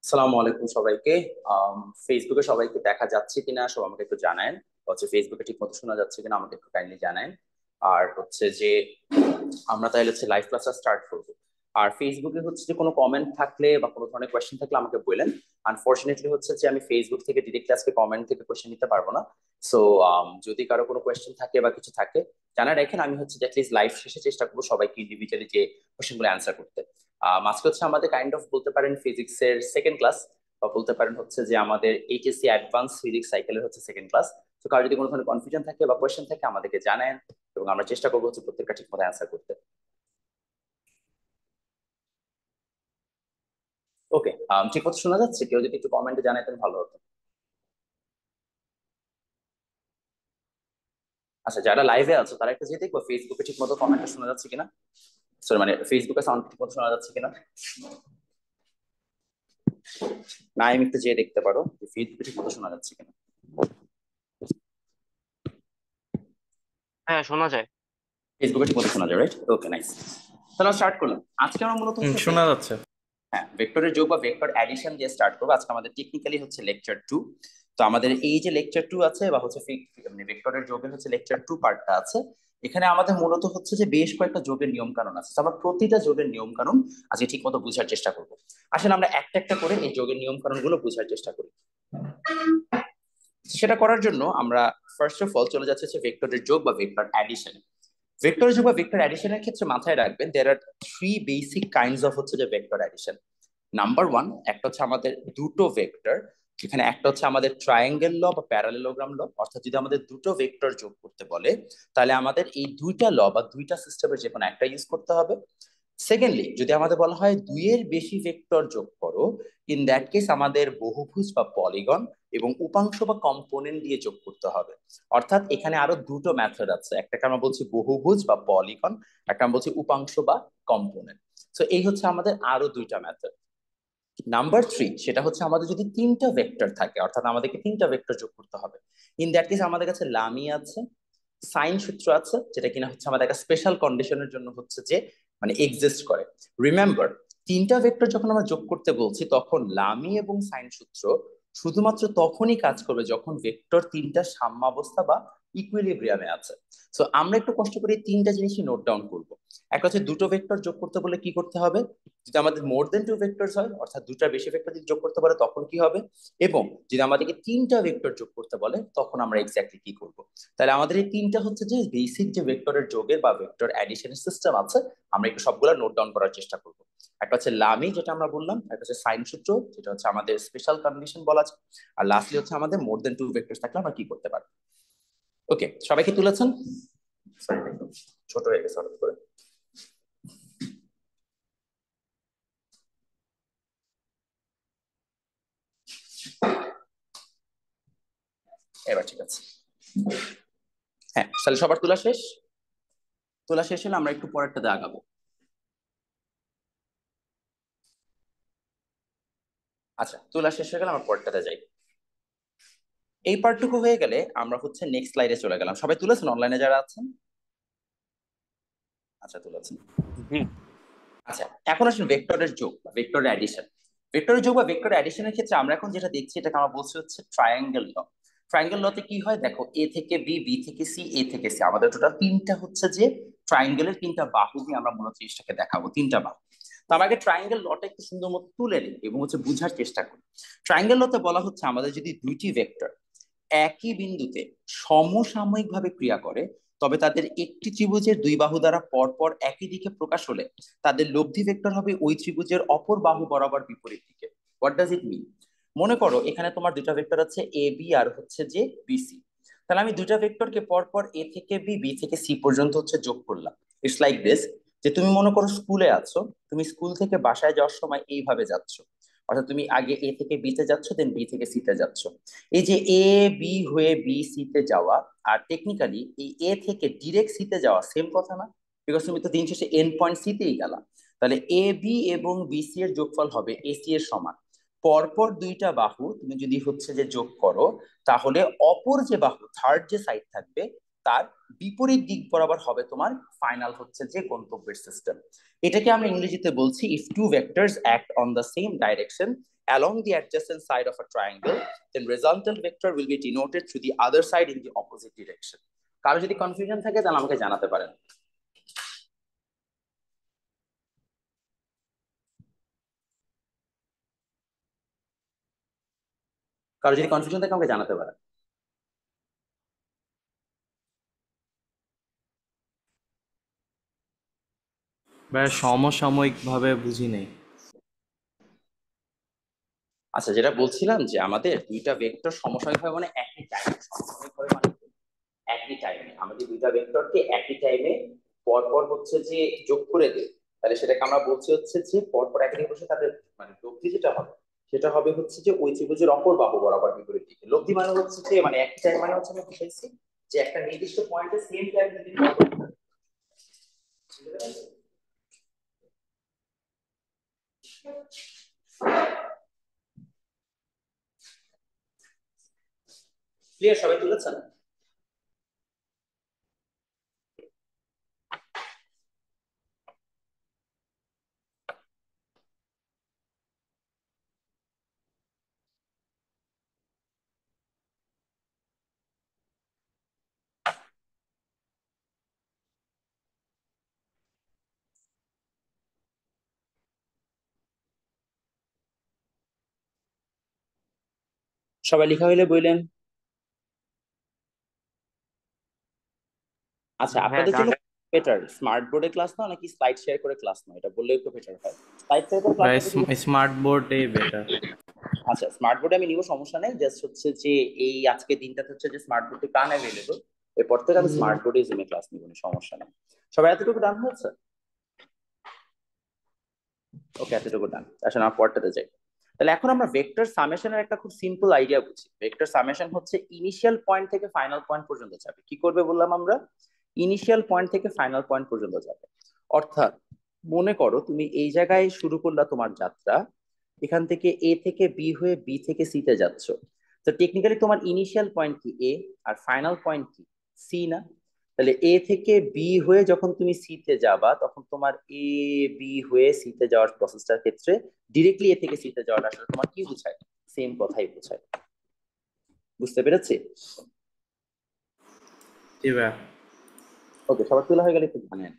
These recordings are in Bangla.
আসসালামু আলাইকুম সবাইকে। ফেসবুকে সবাইকে দেখা যাচ্ছে কিনা সব আমাকে একটু জানান। হচ্ছে ফেসবুকে ঠিক মতো শোনা যাচ্ছে কিনা আমাকে একটু কাইন্ডলি জানান। আর হচ্ছে যে আমরা তাহলে হচ্ছে লাইভ ক্লাসটা স্টার্ট করবো। আর ফেসবুকে হচ্ছে যে কোনো কমেন্ট থাকলে বা কোনো ধরনের কোয়েশ্চেন থাকলে আমাকে বলেন। আনফরচুনেটলি হচ্ছে যে আমি ফেসবুক থেকে ডিরেক্টলি আজকে কমেন্ট থেকে কোয়েশ্চেন নিতে পারবো না। সো যদি কারো কোনো কোয়েশ্চেন থাকে বা কিছু থাকে জানা রাখেন, আমি হচ্ছে অ্যাটলিস্ট লাইভ শেষে চেষ্টা করবো সবাইকে ইন্ডিভিজুয়ালি যে কোয়েশ্চেনগুলো অ্যান্সার করতে। আজকে হচ্ছে আমাদের কাইন্ড অফ বলতে পারেন ফিজিক্সের সেকেন্ড ক্লাস, বা বলতে পারেন হচ্ছে যে আমাদের এইচএসসি অ্যাডভান্স ফিজিক্স সাইকেলের হচ্ছে সেকেন্ড ক্লাস। তো কারো যদি কোনো ধরনের কনফিউশন থাকে বা কোয়েশ্চেন থাকে আমাদেরকে জানান, এবং আমরা চেষ্টা করবো হচ্ছে প্রত্যেকটা ঠিক মতো অ্যান্সার করতে। ওকে, ঠিক মতো শোনা যাচ্ছে? কেউ যদি একটু কমেন্টে জানাতেন ভালো হতো। আচ্ছা, যারা লাইভে আছো তারা একটু যে দেখবো ফেসবুকে ঠিক মতো কমেন্টে শোনা যাচ্ছে কিনা। সরি, মানে ফেসবুকে সাউন্ড ঠিক মতো শোনা যাচ্ছে কিনা। না, আমি একটু যেয়ে দেখতে পারো যে ফেসবুকে ঠিক মতো শোনা যাচ্ছে কিনা। হ্যাঁ, শোনা যায়। ফেসবুকে ঠিক মতো শোনা যায়, রাইট? ওকে, নাইস। তাহলে স্টার্ট করলাম। আজকে আমরা মূলত হচ্ছে শোনা যাচ্ছে। হ্যাঁ, ভেক্টরের যোগ বা ভেক্টর অ্যাডিশন দিয়ে স্টার্ট করবো। আজকে আমাদের টেকনিক্যালি হচ্ছে লেকচার 2। তো আমাদের এই যে লেকচার 2 আছে বা হচ্ছে মানে ভেক্টরের যোগের হচ্ছে লেকচার 2 পার্টটা আছে। এখানে আমাদের মূলত হচ্ছে যে বেশ কয়েকটা যোগের নিয়ম কানুন আছে। তো আমরা প্রতিটা যোগের নিয়ম কানুন আজকে ঠিক মতো বোঝার চেষ্টা করবো। আসলে আমরা একটা একটা করে এই যোগের নিয়ম কানুন গুলো বোঝার চেষ্টা করি। সেটা করার জন্য আমরা ফার্স্ট অফ অল চলে যাচ্ছে হচ্ছে ভেক্টরের যোগ বা ভেক্টর অ্যাডিশন। ভেক্টর যোগ বা ভেক্টর অ্যাডিশনের ক্ষেত্রে মাথায় রাখবেন দেয়ার আর থ্রি বেসিক কাইন্ডস অফ হচ্ছে যে ভেক্টর অ্যাডিশন। নাম্বার ওয়ান, একটা হচ্ছে আমাদের দুটো ভেক্টর, যেখানে একটা হচ্ছে আমাদের ট্রায়াঙ্গেল ল বা প্যারালেলোগ্রাম ল, অর্থাৎ যদি আমাদের দুটো ভেক্টর যোগ করতে বলে তাহলে আমাদের এই দুইটা ল বা দুইটা সিস্টেমের যে কোনো একটা ইউজ করতে হবে। সেকেন্ডলি, যদি আমাদের বলা হয় দুইয়ের বেশি ভেক্টর যোগ করো, ইন দ্যাট কেস আমাদের বহুভুজ বা পলিগন এবং উপাংশ বা কম্পোনেন্ট দিয়ে যোগ করতে হবে। অর্থাৎ এখানে আরো দুটো মেথড আছে, একটাকে আমরা বলছি বহুভুজ বা পলিগন, একটা আমরা বলছি উপাংশ বা কম্পোনেন্ট। তো এই হচ্ছে আমাদের আরো দুইটা মেথড। নাম্বার থ্রি, সেটা হচ্ছে আমাদের যদি তিনটা ভেক্টর থাকে, অর্থাৎ আমাদেরকে তিনটা ভেক্টর যোগ করতে হবে। ইন দ্যাট কেস আমাদের কাছে লামি আছে, সাইন সূত্র আছে, যেটা কিনা হচ্ছে আমাদের একটা স্পেশাল কন্ডিশনের জন্য হচ্ছে যে মানে এক্সিস্ট করে। রিমেম্বার, তিনটা ভেক্টর যখন আমরা যোগ করতে বলছি তখন লামি এবং সাইন সূত্র শুধুমাত্র তখনই কাজ করবে যখন ভেক্টর তিনটা সাম্যাবস্থা বা ইকুইলিব্রিয়ামে আছে। সো আমরা একটু কষ্ট করে এই তিনটা জিনিসই নোট ডাউন করব। একটা হচ্ছে দুটো ভেক্টর যোগ করতে বলে কি করতে হবে, যদি আমাদের মোর দেন টু ভেক্টরস হয়, অর্থাৎ দুটা বেশি ভেক্টর যদি যোগ করতে পারে তখন কি হবে, এবং যদি আমাদেরকে তিনটা ভেক্টর যোগ করতে বলে তখন আমরা এক্স্যাক্টলি কি করব। তাহলে আমাদের এই তিনটা হচ্ছে যে বেসিক যে ভেক্টরের যোগের বা ভেক্টর অ্যাডিশনের সিস্টেম আছে, আমরা একটু সবগুলো নোট ডাউন করার চেষ্টা করব। একটা হচ্ছে লামি, যেটা আমরা বললাম, একটা হচ্ছে সাইন সূত্র, যেটা হচ্ছে আমাদের স্পেশাল কন্ডিশন বলা যায়, আর লাস্টলি হচ্ছে আমাদের মোর দেন টু ভেক্টরস থাকলে আমরা কি করতে পারবো। ওকে, সবাই কি তুলেছেন? সরি, একদম ছোট হয়ে গেছে হঠাৎ করে। এবার ঠিক আছে। হ্যাঁ, তাহলে সবার তোলা শেষ। তোলা শেষ হলে আমরা একটু পরেরটাতে আগাবো। আচ্ছা, তোলা শেষ হয়ে গেলে আমরা পরেরটাতে যাই। এই পার্টটুকু হয়ে গেলে আমরা হচ্ছে নেক্সট স্লাইডে চলে গেলাম। সবাই তুলেছেন অনলাইনে যারা আছেন? আচ্ছা, তুলেছেন। জি। আচ্ছা, এখন আসুন ভেক্টরের যোগ বা ভেক্টর অ্যাডিশন। ভেক্টরের যোগ বা ভেক্টর অ্যাডিশনের ক্ষেত্রে আমরা এখন যেটা দেখছি এটাকে আমরা বলছি হচ্ছে ট্রায়াঙ্গেল ল। ট্রায়াঙ্গেল লতে কি হয় দেখো, এ থেকে বি, বি থেকে সি, এ থেকে সি, আমাদের টোটাল তিনটা হচ্ছে যে ট্রায়াঙ্গেলের তিনটা বাহু দিয়ে আমরা মূলত জিনিসটাকে দেখাবো, তিনটা বাহু। তো আমরা আগে ট্রায়াঙ্গেল লটা একটু সুন্দর মতো তুলে নিই এবং হচ্ছে বুঝার চেষ্টা করি। ট্রায়াঙ্গেল লতে বলা হচ্ছে আমাদের যদি দুইটি ভেক্টর একই বিন্দুতে সমসাময়িকভাবে ক্রিয়া করে, তবে তাদের একটি ত্রিভুজের দুই বাহু দ্বারা পরপর একই দিকে প্রকাশ হলে তাদের লব্ধি ভেক্টর হবে ওই ত্রিভুজের অপর বাহু বরাবর বিপরীত দিকে। হোয়াট ডাজ ইট মিন? মনে করো এখানে তোমার দুইটা ভেক্টর আছে এ বি আর হচ্ছে যে বি সি। তাহলে আমি দুইটা ভেক্টরকে পরপর এ থেকে বি, বি থেকে সি পর্যন্ত হচ্ছে যোগ করলাম। ইটস লাইক দিস, যে তুমি মনে করো স্কুলে আছো, তুমি স্কুল থেকে বাসায় যাওয়ার সময় এইভাবে যাচ্ছ, অর্থাৎ তুমি আগে এ থেকে বি তে যাচ্ছ, দেন বি থেকে সি তে যাচ্ছ। এই যে এ বি হয়ে বি সি তে যাওয়া আর টেকনিক্যালি এই এ থেকে ডিরেক্ট সি তে যাওয়া সেম কথা না? বিকজ তুমি তো দিন শেষে এন্ড পয়েন্ট সি তেই গেলা। তাহলে এ বি এবং বি সি এর যোগফল হবে এসি এর সমান। পরপর দুইটা বাহু তুমি যদি হচ্ছে যে যোগ করো, তাহলে অপর যে বাহু থার্ড যে সাইড থাকবে তার বিপরীত দিক বরাবর হবে তোমার ফাইনাল হচ্ছে যে গন্তব্যের সিস্টেম। এটাকে আমরা ইংরেজিতে বলছি if two vectors act on the same direction along the adjacent side of a triangle, then resultant vector will be denoted through the other side in the opposite direction. কারো যদি কনফিউশন থাকে তাহলে আমাকে জানাতে পারেন। কারো যদি কনফিউশন থাকে আমাকে জানাতে পারেন। ভাই সমসাময়িক ভাবে বুঝি নাই। আচ্ছা, যেটা বলছিলাম যে আমাদের দুইটা ভেক্টর সমসাময়িকভাবে মানে একই টাইমে, সমসাময়িকভাবে মানে একই টাইমে আমাদের দুইটা ভেক্টরকে একই টাইমে পরপর হচ্ছে যে যোগ করে দেয়, তাহলে সেটাকে আমরা বলছি হচ্ছে যে পরপর একই দিকে বসে তাদের মানে লব্ধি যেটা হবে সেটা হবে হচ্ছে যে ওই ত্রিভুজের অপর বাহু বরাবর বিপরীত দিকে। লব্ধি মানে হচ্ছে যে মানে এক টাইম মানে হচ্ছে আমরা বুঝাইছি যে একটা নির্দিষ্ট পয়েন্টে সেম টাইম যদি ক্লিয়ার, সবাই তুলেছেন? সবাই লেখা হইলে বললেন। আচ্ছা, হ্যাঁ আপনাদের গান। জন্য বেটার স্মার্ট বোর্ডে ক্লাস নাও নাকি স্লাইড শেয়ার করে ক্লাস নাও, এটা বললে একটু বেটার হয়। স্লাইড শেয়ার করে ক্লাস ভাই নিতে সুবিধা। স্মার্ট বোর্ডে বেটার। আচ্ছা, স্মার্ট বোর্ডে আমি নিব, সমস্যা নেই। জাস্ট হচ্ছে যে এই আজকে দিনটাতে হচ্ছে যে স্মার্ট বোর্ডে কান অ্যাভেলেবল, এরপর থেকে আমি স্মার্ট বোর্ডে জুমে ক্লাস নিব, সমস্যা নেই। সবাই এতটুকু ডান হয়েছে? ওকে, এতটুকু ডান। আসলে আমরা পরটাতে যাই। তাহলে এখন আমরা ভেক্টর সামেশনের একটা খুব সিম্পল আইডিয়া বুঝি। ভেক্টর সামেশন হচ্ছে ইনিশিয়াল পয়েন্ট থেকে ফাইনাল পয়েন্ট পর্যন্ত যাবে। কি করবে বললাম আমরা? ইনিশিয়াল পয়েন্ট থেকে ফাইনাল পয়েন্ট পর্যন্ত যাবে। অর্থাৎ মনে করো তুমি এই জায়গায় শুরু করলা তোমার যাত্রা, এখান থেকে এ থেকে বি হয়ে বি থেকে সি তে যাচ্ছ। তো টেকনিক্যালি তোমার ইনিশিয়াল পয়েন্ট কি এ, আর ফাইনাল পয়েন্ট কি সি না? তাহলে এ থেকে বি হয়ে যখন তুমি সি তে যাবা তখন তোমার এ বি হয়ে সি তে যাওয়ার প্রসেসটার ক্ষেত্রে ডিরেক্টলি এ থেকে সি তে যাওয়াটা আসলে তোমার কি বোঝায়? সেম কথাই বোঝায়। বুঝতে পেরেছি? জি ভাই। ওকে, সবার তোলা হয়ে গেলে একটু জানেন।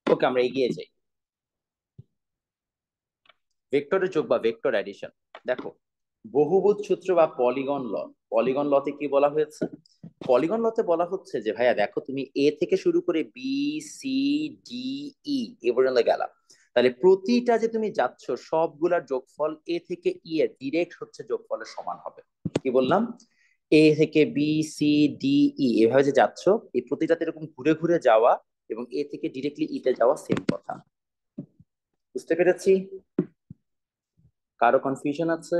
ওকে, আমরা এগিয়ে যাই। ভেক্টরের যোগ বা ভেক্টর অ্যাডিশন। দেখো, বহুভুজ সূত্র বা পলিগন ল, পলিগন লতে কি বলা হয়েছে? পলিগন লতে বলা হচ্ছে যে ভাইয়া দেখো তুমি এ থেকে শুরু করে বি সি ডি ই এ পর্যন্ত গেলা, তাহলে প্রতিটা যে তুমি যাচ্ছ সবগুলার যোগফল এ থেকে ই এর ডিরেক্ট হচ্ছে যোগফলের সমান হবে। কি বললাম? এ থেকে বি সি ডি ই এভাবে যে যাচ্ছ, এই প্রতিটাতে এরকম ঘুরে ঘুরে যাওয়া এবং এ থেকে ডিরেক্টলি ইতে যাওয়া সেম কথা। বুঝতে পেরেছি? কারো কনফিউশন আছে?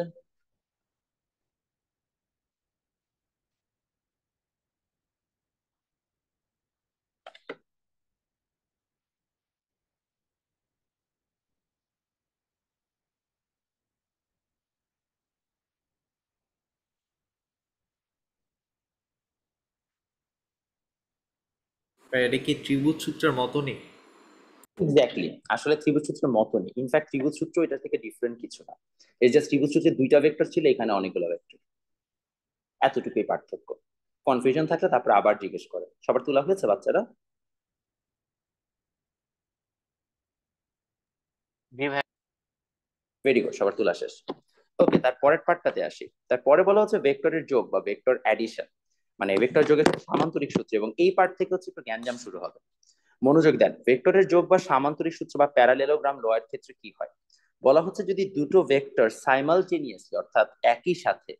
ভাই এটা কি ত্রিভুজ সূত্রের মতনই? এক্স্যাক্টলি, আসলে ত্রিভুজ সূত্রের মতনই। ইনফ্যাক্ট ত্রিভুজ সূত্র এটা থেকে ডিফারেন্ট কিছু না। এই জাস্ট ত্রিভুজ সূত্রে দুইটা ভেক্টর ছিল, এখানে অনেকগুলো ভেক্টর, এতটুকুই পার্থক্য। কনফিউশন থাকলে তারপর আবার জিজ্ঞেস করে। সবার তোলা হয়েছে বাচ্চারা? জি ভাই। ভেরি গুড, সবার তোলা শেষ। ওকে, তার পরের পার্টটাতে আসি। তারপরে বলা হচ্ছে ভেক্টরের যোগ বা ভেক্টর অ্যাডিশন, মানে ভেক্টর যোগের সামান্তরিক সূত্র, এবং এই পার্ট থেকে হচ্ছে একটু গ্যাঞ্জাম শুরু হবে। মনোযোগ দেন। ভেক্টরের যোগ বা সামান্তরিক সূত্র বা প্যারালেলোগ্রাম ল এর ক্ষেত্রে কি হয়? বলা হচ্ছে যদি দুটো ভেক্টর সাইমালটেনিয়াসলি অর্থাৎ একই সাথে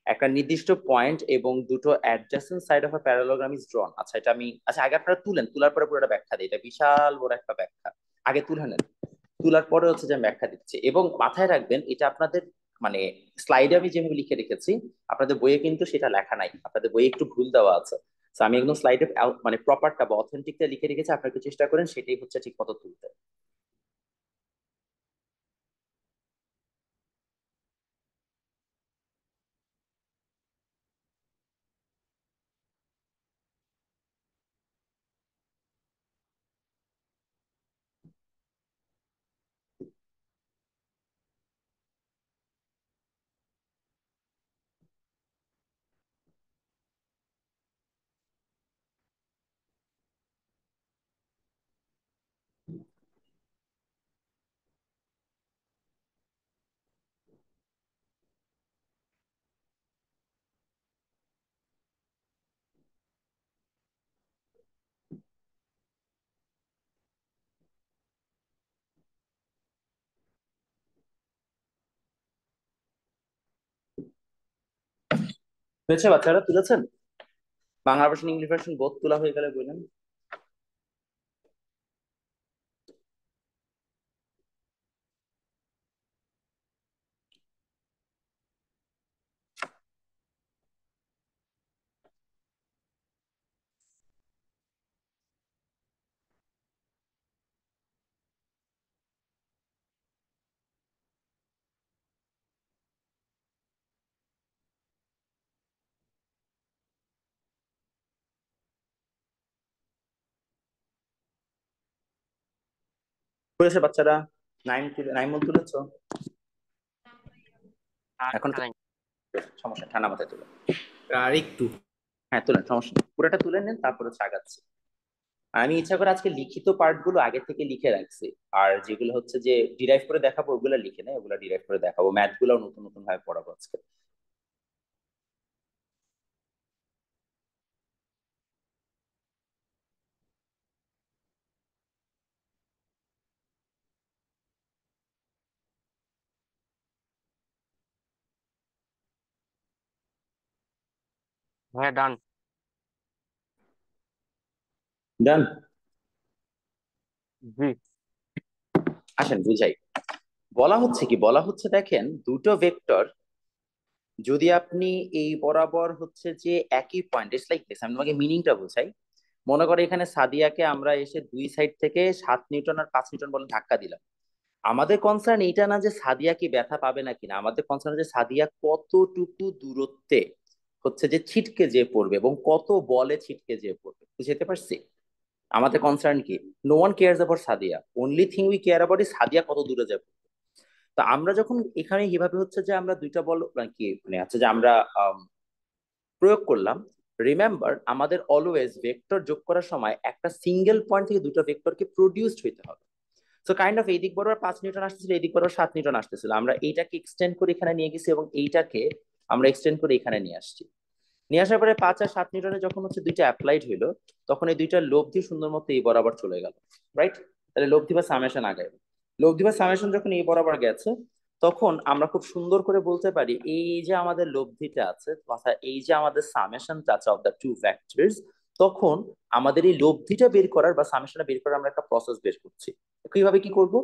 একটা নির্দিষ্ট পয়েন্ট এবং দুটো adjacent side of a parallelogram is drawn. আচ্ছা, এটা আমি আচ্ছা আগে আপনারা তুলেন, তোলার পরে পুরোটা ব্যাখ্যা দিই। এটা বিশাল বড় একটা ব্যাখ্যা, আগে তুলে নেন। তোলার পরে হচ্ছে যে আমি ব্যাখ্যা দিচ্ছি, এবং মাথায় রাখবেন এটা আপনাদের মানে স্লাইডে আমি যেভাবে লিখে রেখেছি, আপনাদের বইয়ে কিন্তু সেটা লেখা নাই, আপনাদের বইয়ে একটু ভুল দেওয়া আছে। তো আমি একদম স্লাইডে মানে প্রপারটা বা অথেন্টিকটা লিখে রেখেছি, আপনারা একটু চেষ্টা করেন সেটাই হচ্ছে ঠিক মতো তুলতে। হয়েছে বাচ্চারা, তুলেছেন? বাংলা ভার্সন ইংলিশ ভার্সন বোধ তোলা হয়ে গেলে বললেন। তুলেছে বাচ্চারা? নাইন মল তুলেছো? এখন আচ্ছা, সমস্যা নেই, ঠান্ডা মাথায় তুলে। আর একটু। হ্যাঁ তুলেন, সমস্যা নেই, পুরোটা তুলে নেন, তারপরে হচ্ছে আগাচ্ছি। আমি ইচ্ছা করে আজকে লিখিত পার্ট গুলো আগে থেকে লিখে রাখছি, আর যেগুলো হচ্ছে যে ডিরাইভ করে দেখাবো ওগুলো লিখে নেই, ওগুলো ডিরাইভ করে দেখাবো, ম্যাথ গুলো নতুন নতুন ভাবে পড়াবো আজকে। হ্যাঁ ডান। ডান। জি। আসেন বুঝাই। বলা হচ্ছে দেখেন, দুটো ভেক্টর যদি আপনি এই বরাবর হচ্ছে যে একই পয়েন্ট, ইটস লাইক দিস, আমি তোমাকে মিনিংটা বোঝাই। মনে করো এখানে সাদিয়াকে আমরা এসে দুই সাইড থেকে 7 নিউটন আর 5 নিউটন বলে ধাক্কা দিলাম। আমাদের কনসার্ন এইটা না যে সাদিয়া কি ব্যথা পাবে না কিনা, আমাদের কনসার্ন যে সাদিয়া কতটুকু দূরত্বে হচ্ছে যে ছিটকে যেয়ে পড়বে এবং কত বলে ছিটকে যেয়ে পড়বে, বুঝতে পারছি? আমাদের কনসার্ন কি, no one cares about Sadia, only thing we care about is Sadia কত দূরে যাবে। তো আমরা যখন এখানে কিভাবে হচ্ছে যে আমরা দুইটা বল মানে কি মানে হচ্ছে যে আমরা প্রয়োগ করলাম, রিমেম্বার আমাদের অলওয়েজ ভেক্টর যোগ করার সময় একটা সিঙ্গেল পয়েন্ট থেকে দুটো ভেক্টরকে প্রডিউসড হইতে হবে। সো কাইন্ড অফ এই দিক বরাবর 5 নিউটন আসতেছিল, এই দিক বরাবর 7 নিউটন আসতেছিল, আমরা এইটাকে এক্সটেন্ড করে এখানে নিয়ে গেছি এবং এইটাকে আমরা এক্সটেন্ড করে এখানে নিয়ে আসছি। নিয়ে আসার পরে 5 আর 7 নিউটনে যখন হচ্ছে দুইটা অ্যাপ্লাইড হইলো, তখন এই দুইটা লব্ধি সুন্দর মতো এই বরাবর চলে গেল, রাইট? তাহলে লব্ধি বা সামেশন আগে, লব্ধি বা সামেশন যখন এই বরাবর গেছে, তখন আমরা খুব সুন্দর করে বলতে পারি এই যে আমাদের লব্ধিটা আছে তথা এই যে আমাদের সামেশনটা আছে অফ দ্য টু ভেক্টরস, তখন আমাদের এই লব্ধিটা বের করার বা সামেশনটা বের করার আমরা একটা প্রসেস বের করছি। কিভাবে কি করব?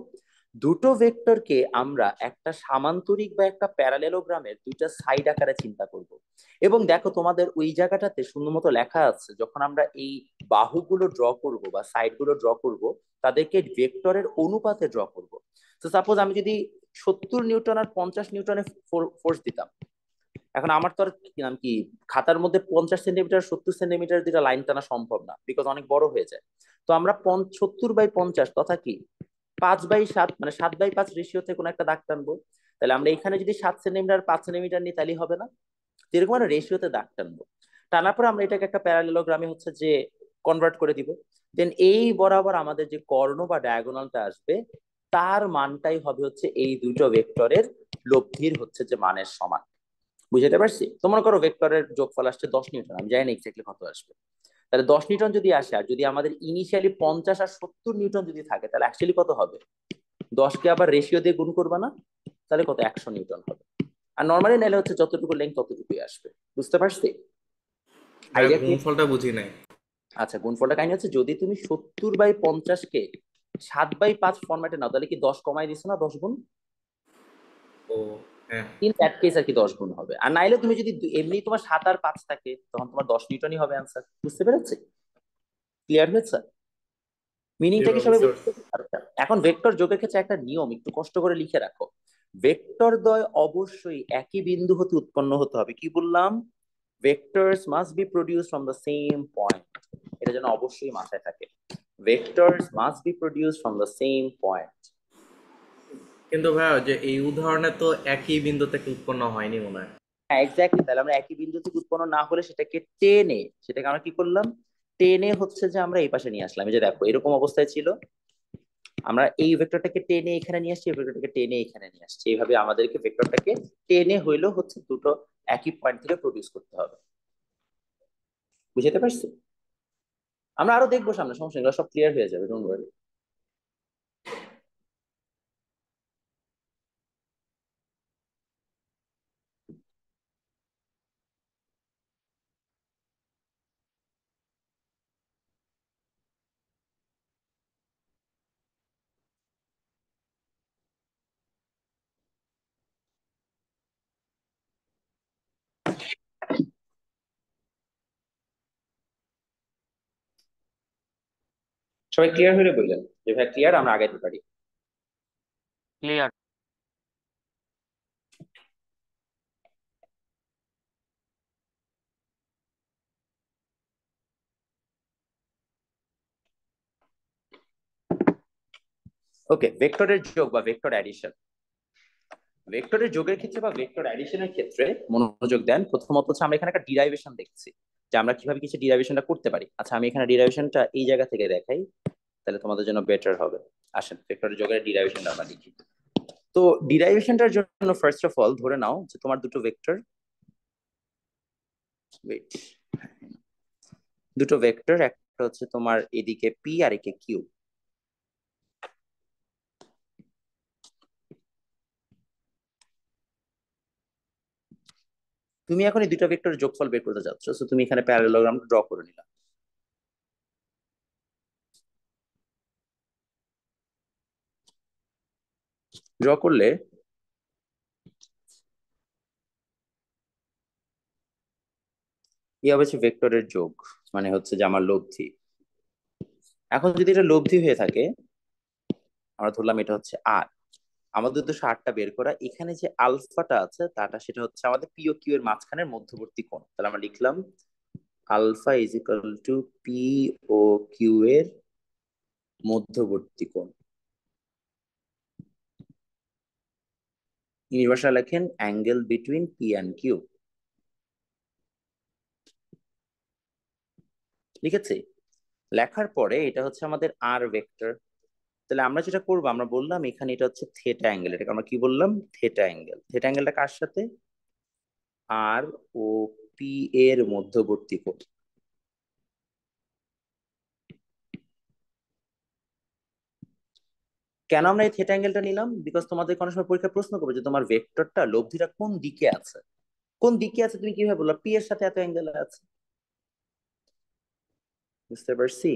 দুটো ভেক্টরকে আমরা একটা সামান্তরিক বা একটা প্যারালেলোগ্রামের দুইটা সাইড আকারে চিন্তা করব। এবং দেখো তোমাদের ওই জায়গাটাতে সুন্দর মতো লেখা আছে, যখন আমরা এই বাহুগুলো ড্র করব বা সাইড গুলো ড্র করব, তাদেরকে ভেক্টরের অনুপাতে ড্র করব। তো সাপোজ আমি যদি 70 নিউটন আর 50 নিউটনের ফোর্স দিতাম, এখন আমার তো আর কি নাম কি খাতার মধ্যে 50 সেন্টিমিটার 70 সেন্টিমিটার দুটা লাইন টানা সম্ভব না, বিকজ অনেক বড় হয়ে যায়। তো আমরা 70/50 তথা কি 5/7 মানে 7/5 রেশিওতে কোনো একটা দাগ টানবো। তাহলে আমরা এখানে যদি 7 সেন্টিমিটার 5 সেন্টিমিটার নিই তাহলে হবে না? যেরকম আমরা রেশিওতে দাগ টানবো, টানার পর আমরা এটাকে একটা প্যারালেলোগ্রামে হচ্ছে যে কনভার্ট করে দিব। দেন এই বরাবর আমাদের যে কর্ণ বা ডায়াগোনালটা আসবে, তার মানটাই হবে হচ্ছে এই দুটো ভেক্টরের লব্ধির হচ্ছে যে মানের সমান। বুঝতে পারছি? তো মনে করো ভেক্টরের যোগফল আসছে 10 নিউটন, আমি জানি না এক্স্যাক্টলি কত আসবে। তাহলে 10 নিউটন যদি আসে, আর যদি আমাদের ইনিশিয়ালি 50 আর 70 নিউটন যদি থাকে, তাহলে অ্যাকচুয়ালি কত হবে? 10কে আবার রেশিও দিয়ে গুণ করবা না, তাহলে কত 100 নিউটন হবে। আর নর্মালি নিলে হচ্ছে যতটুকু লেন্থ ততটুকুই আসবে। বুঝতে পারছি আইডিয়া কি? গুণফলটা বুঝি নাই। আচ্ছা, গুণফলটা কাহিনী হচ্ছে, যদি তুমি 70/50 কে 7/5 ফরম্যাটে নাও, তাহলে কি 10 কমাই দিছো না 10 গুণ? ও হ্যাঁ। ইন দ্যাট কেস আর কি 10 গুণ হবে। আর নাইলে তুমি যদি এমনি তোমার 7 আর 5 থাকে তখন তোমার 10 নিউটনই হবে অ্যান্সার। বুঝতে পেরেছি? ক্লিয়ার হয়েছে? মিনিংটা কি এবার সবাই বুঝতে বুঝতে পারছি। পেরেছে? আচ্ছা, এখন ভেক্টর যোগের ক্ষেত্রে একটা নিয়ম একটু কষ্ট করে লিখে রাখো। ভেক্টর দ্বয় অবশ্যই একই বিন্দু হতে উৎপন্ন হতে হবে। কি বললাম? Vectors must be produce from the same point. এটা যেন অবশ্যই মাথায় থাকে। Vectors must be produce from the same point. কিন্তু ভাইয়া যে এই উদাহরণে তো একই বিন্দু থেকে উৎপন্ন হয়নি মনে হয়। হ্যাঁ এক্স্যাক্টলি, তাহলে আমরা একই বিন্দু থেকে উৎপন্ন না হলে সেটাকে টেনে, সেটাকে আমরা কি করলাম, টেনে হচ্ছে যে আমরা এই পাশে নিয়ে আসলাম। এই যে দেখো এরকম অবস্থায় ছিল, আমরা এই ভেক্টরটাকে টেনে এখানে নিয়ে আসছি, এই ভেক্টরটাকে টেনে এখানে নিয়ে আসছি। এইভাবে আমাদেরকে ভেক্টরটাকে টেনে হইলেও হচ্ছে দুটো একই পয়েন্ট থেকে প্রডিউস করতে হবে। বুঝতে পারছি? আমরা আরো দেখবো সামনে, সমস্যা নেই, এগুলো সব ক্লিয়ার হয়ে যাবে, ডোন্ট ওয়ারি। সবাই ক্লিয়ার হলে বললেন যে ভাই ক্লিয়ার, আমরা আগাইতে পারি। ক্লিয়ার। ওকে, ভেক্টরের যোগ বা ভেক্টর অ্যাডিশন। ভেক্টরের যোগের ক্ষেত্রে বা ভেক্টর অ্যাডিশনের ক্ষেত্রে মনোযোগ দেন। প্রথমত হচ্ছে আমরা এখানে একটা ডিরাইভেশন দেখছি, যে আমরা কিভাবে কিছু ডিরাইভেশনটা করতে পারি। আচ্ছা আমি এখানে ডিরাইভেশনটা এই জায়গা থেকে দেখাই, তাহলে তোমাদের জন্য বেটার হবে। আসেন ভেক্টরের যোগের ডিরাইভেশনটা আমরা লিখি। তো ডিরাইভেশনটার জন্য ফার্স্ট অফ অল ধরে নাও যে তোমার দুটো ভেক্টর, ওয়েট, দুটো ভেক্টর, একটা হচ্ছে তোমার এদিকে পি আর একে কিউ। তুমি এখন এই দুটো ভেক্টরের যোগফল বের করতে যাচ্ছ, সো তুমি এখানে প্যারালেলোগ্রাম ড্র করে নিলাম। ড্র করলে এই হচ্ছে ভেক্টরের যোগ, মানে হচ্ছে যে আমার লব্ধি। এখন যদি এটা লব্ধি হয়ে থাকে, আমরা ধরলাম এটা হচ্ছে আর, আমাদের উদ্দেশ্য আরটা বের করা। এখানে যে আলফাটা আছে তাটা সেটা হচ্ছে আমাদের পি ও কিউ এর মাঝখানের মধ্যবর্তী কোণ। তাহলে আমরা লিখলাম alpha is equal to P ও কিউ এর মধ্যবর্তী কোণ। ইউনিভার্সাল লেখেন angle between P and Q. লিখেছি? লেখার পরে এটা হচ্ছে আমাদের আর ভেক্টর। তাহলে আমরা যেটা করবো, আমরা বললাম এখানে এটা হচ্ছে থেটা অ্যাঙ্গেল, এটাকে আমরা কি বললাম, থেটা অ্যাঙ্গেল। থেটা অ্যাঙ্গেলটা কার সাথে? আর ও পি এর মধ্যবর্তী কোণ। কেন আমরা এই থেটা অ্যাঙ্গেলটা নিলাম? বিকজ তোমাদের কোনো সময় পরীক্ষা প্রশ্ন করবে যে তোমার ভেক্টরটা লব্ধিটা কোন দিকে আছে। কোন দিকে আছে তুমি কিভাবে বললা? পি এর সাথে এত অ্যাঙ্গেল আছে। বুঝতে পারছি?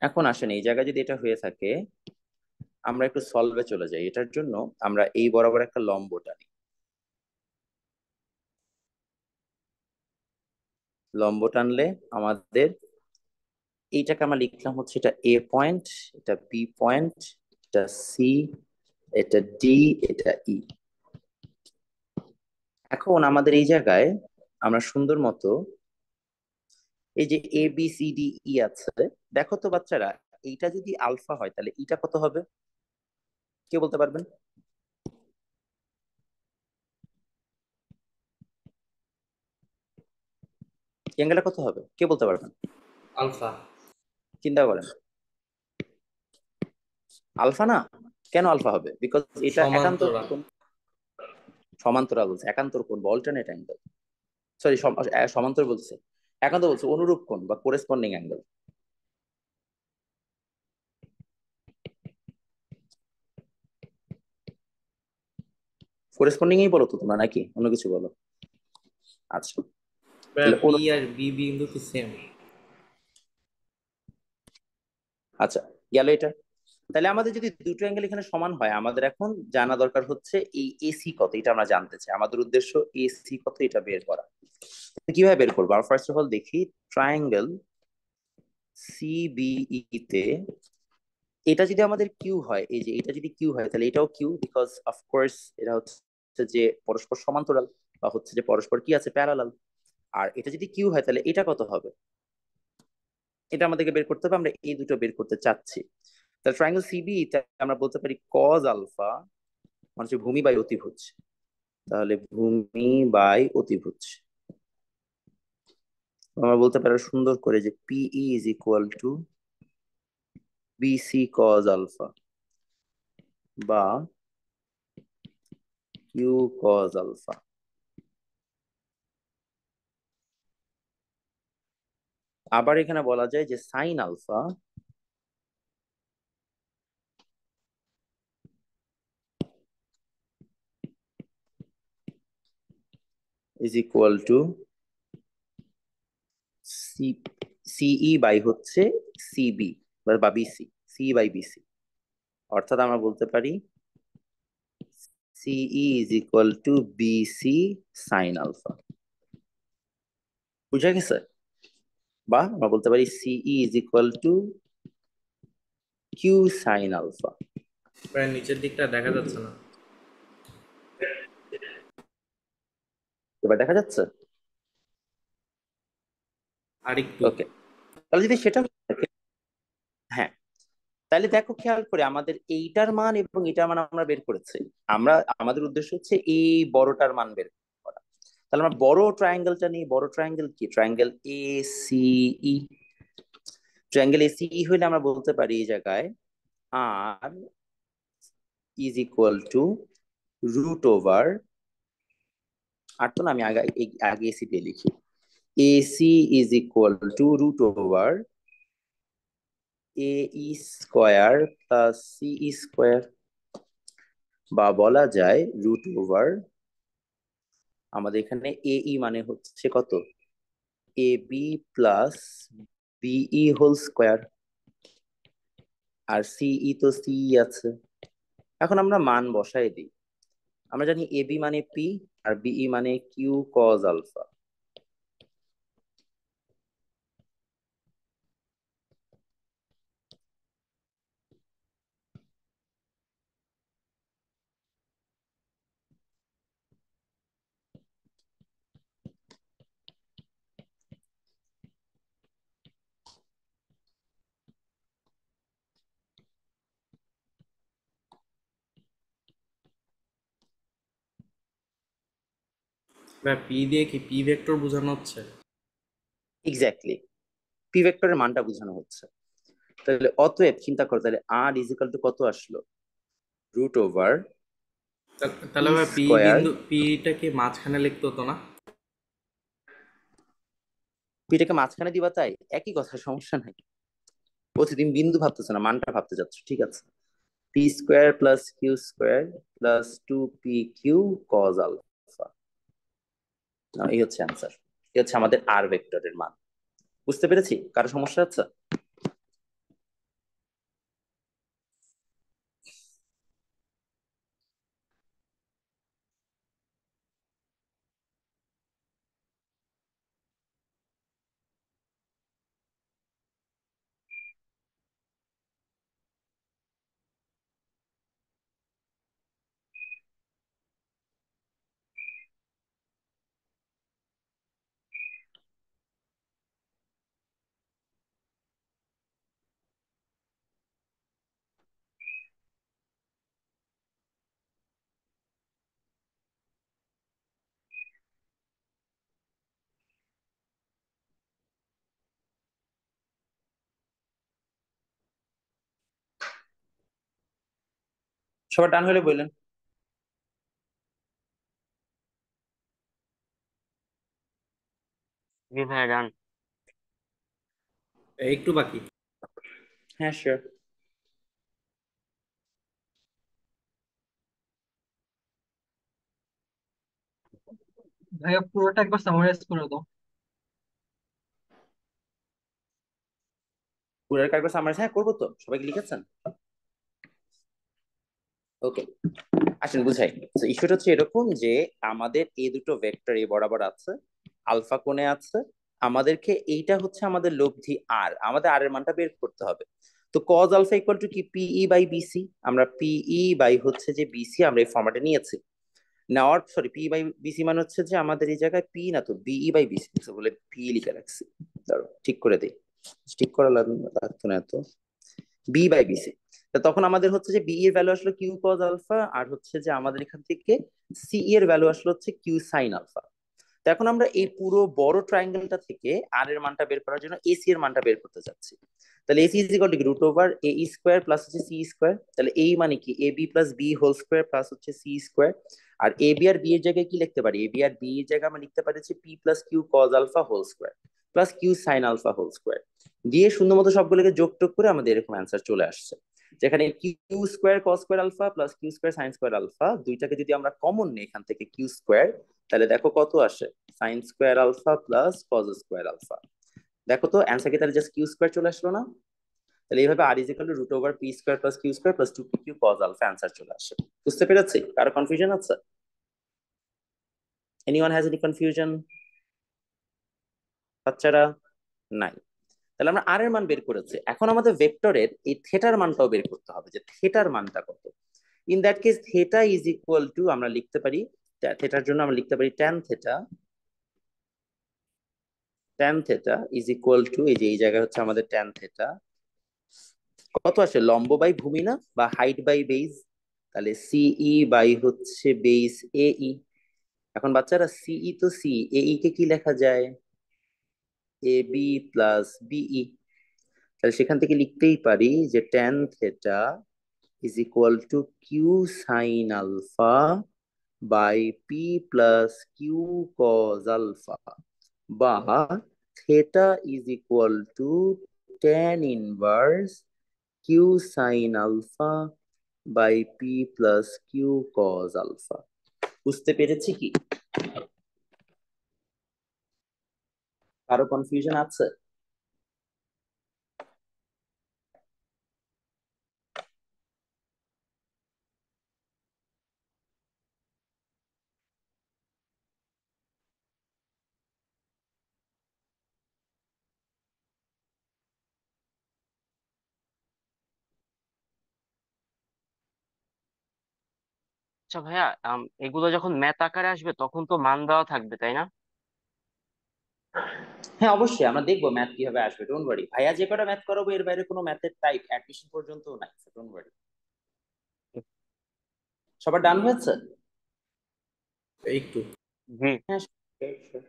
এখন আসেন এই জায়গায় যদি এটা হয়ে থাকে, আমরা একটু সলভে চলে যাই। এটার জন্য আমরা এই বরাবর একটা লম্ব টানি। লম্ব টানলে আমাদের এইটাকে আমরা লিখলাম হচ্ছে এটা এ পয়েন্ট, এটা বি পয়েন্ট, এটা সি, এটা ডি, এটা ই। এখন আমাদের এই জায়গায় আমরা সুন্দর মতো এই যে A B C D E আছে, দেখো তো বাচ্চারা, এইটা যদি আলফা হয় তাহলে ইটা কত হবে? কে বলতে পারবেন? অ্যাঙ্গেলটা কত হবে কে বলতে পারবেন? আলফা। চিন্তা করেন। আলফা না? কেন আলফা হবে? বিকজ এটা একান্তর সমান্তরাল। কোণ। সমান্তরাল বলছে, একান্তর কোণ বা অল্টারনেট অ্যাঙ্গেল। সরি, সমান্তর বলছে, একান্ত বলছে অনুরূপ কোণ বা কোরেসপন্ডিং অ্যাঙ্গেল। কোরেসপন্ডিং ই বলো তো তোমরা, নাকি অন্য কিছু বলো? আচ্ছা তাহলে পি আর বি বিন্দু কি সেম? আচ্ছা গেল এটা। তাহলে আমাদের যদি দুটো অ্যাঙ্গেল এখানে সমান হয়, আমাদের এখন জানা দরকার হচ্ছে এই এসি কত, এটা আমরা জানতে চাই। আমাদের উদ্দেশ্য এসি কত এটা বের করা। তো কিভাবে বের করবো? আর ফার্স্ট অফ অল দেখি ট্রায়াঙ্গেল সিবিই তে এটা যদি আমাদের কিউ হয়, এই যে এটা যদি কিউ হয় তাহলে এটাও কিউ, বিকজ অফকোর্স এটা হচ্ছে যে পরস্পর সমান্তরাল, বা হচ্ছে যে পরস্পর কি আছে, প্যারালাল। আর এটা যদি কিউ হয় তাহলে এটা কত হবে, এটা আমাদেরকে বের করতে হবে। আমরা এই দুটো বের করতে চাচ্ছি। তাহলে ট্রায়াঙ্গেল সিবি আমরা বলতে পারি কজ আলফা মানে হচ্ছে ভূমি বাই অতিভুজ। তাহলে ভূমি বাই অতিভুজ আমরা বলতে পারি সুন্দর করে যে PE is equal to BC cos alpha বা কিউ কজ আলফা। আবার এখানে বলা যায় যে sine alpha is equal to c CE by হচ্ছে সিবি বা বিসি, সি বাই বিসি। অর্থাৎ আমরা বলতে পারি CE is equal to BC sine alpha. বুঝা গেছে? বা আমরা বলতে পারি CE is equal to Q sine alpha. প্রায় নিচের দিকটা দেখা যাচ্ছে না। এবার দেখা যাচ্ছে? আর একটু। ওকে, তাহলে যদি সেটা থাকে, হ্যাঁ, তাহলে দেখো খেয়াল করে আমাদের এইটার মান এবং এটার মান আমরা বের করেছি। আমরা আমাদের উদ্দেশ্য হচ্ছে এই বড়টার মান বের করা। তাহলে আমরা বড় ট্রায়াঙ্গেলটা নিই। বড় ট্রায়াঙ্গেল কি? ট্রায়াঙ্গেল এ সিই। ট্রায়াঙ্গেল এসিই হইলে আমরা বলতে পারি এই জায়গায় r is equal to root over, আর তো না, আমি আগে আগে এসি দিয়ে লিখি। AC is equal to root over AE square plus CE square, বা বলা যায় রুট ওভার আমাদের এখানে এই মানে হচ্ছে কত, AB plus BE whole square, আর সিই তো সিই আছে। এখন আমরা মান বসাই দিই। আমরা জানি এ বি মানে পি আর বিই মানে কিউ কজ আলফা। ভাই পি দিয়ে কি পি ভেক্টর বোঝানো হচ্ছে? এক্স্যাক্টলি, পি ভেক্টরের মানটা বোঝানো হচ্ছে। তাহলে অতএব চিন্তা করো, তাহলে আর ইজিক্যাল টু কত আসলো, রুট ওভার পি তাহলে ভাই পি স্কোয়ার। বিন্দু পিটা কি মাঝখানে লিখতে হতো না? পিটাকে মাঝখানে দিবা, তাই একই কথা, সমস্যা নাই। প্রতিদিন বিন্দু ভাবতেছো না, মানটা ভাবতে যাচ্ছ, ঠিক আছে। P square plus Q square plus two P Q cos alpha, এই হচ্ছে অ্যান্সার। এই হচ্ছে আমাদের আর ভেক্টরের মান। বুঝতে পেরেছি? কারো সমস্যা হচ্ছে? সবার ডান হলে বললেন। জি ভাইয়া ডান। একটু বাকি। হ্যাঁ, শিওর। ভাইয়া পুরোটা একবার সামারাইজ করে দাও। পুরো কারবার সামারাইজ হ্যাঁ করবো তো, সবাই কি লিখেছেন? ওকে, আসলে বুঝাই। তো ইস্যুটা হচ্ছে এরকম যে আমাদের এই দুটো ভেক্টর এই বরাবর আছে, আলফা কোণে আছে, আমাদেরকে এইটা হচ্ছে আমাদের লব্ধি আর আমাদের আর এর মানটা বের করতে হবে। তো কজ আলফা ইকুয়াল টু কি পিই বাই বিসি, আমরা পিই বাই হচ্ছে যে বিসি আমরা এই ফরম্যাটে নিয়েছি। নেওয়ার সরি পি বাই বিসি মানে হচ্ছে যে আমাদের এই জায়গায় পি না তো বিই বাই বিসি বলে পি লিখে রাখছি। ধরো ঠিক করে দিই, ঠিক করা লাগতো না এত, বি বাই বিসি। তখন আমাদের হচ্ছে যে বি এর ভ্যালু আসলো কিউ কজ আলফা, আর হচ্ছে যে আমাদের এখান থেকে সি এর ভ্যালু আসলো হচ্ছে কিউ সাইন আলফা। তো এখন আমরা এই পুরো বড় ট্রায়াঙ্গেলটা থেকে আর এর মানটা বের করার জন্য এসি এর মানটা বের করতে যাচ্ছি। তাহলে AC is equal to root over a square plus হচ্ছে সি স্কোয়ার। তাহলে এই মানে কি AB plus b whole square plus হচ্ছে সি স্কোয়ার। আর এ বি আর বি এর জায়গায় কি লিখতে পারি, এ বি আর বি এর জায়গায় আমরা লিখতে পারি হচ্ছে P plus Q cos alpha whole square plus Q sine alpha whole square দিয়ে শূন্য মতো সবগুলোকে যোগ টোগ করে আমাদের এরকম অ্যান্সার চলে আসছে, যেখানে Q square cos square alpha plus Q square sine square alpha দুইটাকে যদি আমরা কমন নিই এখান থেকে কিউ স্কোয়ার, তাহলে দেখো কত আসে, sine square alpha plus cos square alpha. দেখো তো অ্যান্সার কি তাহলে জাস্ট কিউ স্কোয়ার চলে আসলো না? তাহলে এইভাবে r is equal to root over P square plus Q square plus two P Q cos alpha answer চলে আসে। বুঝতে পেরেছি? কারো কনফিউশন আছে? এনিওয়ান হ্যাজ এনি কনফিউশন বাচ্চারা? নাই। তাহলে আমরা আর এর মান বের করেছি, এখন আমাদের ভেক্টরের এই থেটার মানটাও বের করতে হবে যে থেটার মানটা কত। In that case theta is equal two আমরা লিখতে পারি, থেটার জন্য আমরা লিখতে পারি tan theta, tan theta is equal two এই যে এই জায়গায় হচ্ছে আমাদের ট্যান থেটা কত আসে, লম্ব বাই ভূমি না, বা হাইট বাই বেস, তাহলে সিই বাই হচ্ছে বেস এই। এখন বাচ্চারা সিই তো সি, এই কে কি লেখা যায়, এ বি প্লাস বিই। তাহলে সেখান থেকে লিখতেই পারি যে tan theta is equal to Q sine alpha by P plus Q cos alpha, বা theta is equal to tan inverse q sine alpha by P plus Q cos alpha. বুঝতে পেরেছি কি? কারো কনফিউশন আছে? আচ্ছা ভাইয়া, এগুলো যখন ম্যাথ আকারে আসবে তখন তো মান দেওয়া থাকবে তাই না? হ্যাঁ অবশ্যই, আমরা দেখবো ম্যাথ কিভাবে আসবে, ডোন্ট ওয়ারি। ভাইয়া যে কটা ম্যাথ করাবো এর বাইরে কোনো ম্যাথের টাইপ অ্যাডমিশন পর্যন্ত নাই, ডোন্ট ওয়ারি। সবার ডান হয়েছে? একটু। জি। হ্যাঁ sure, sure.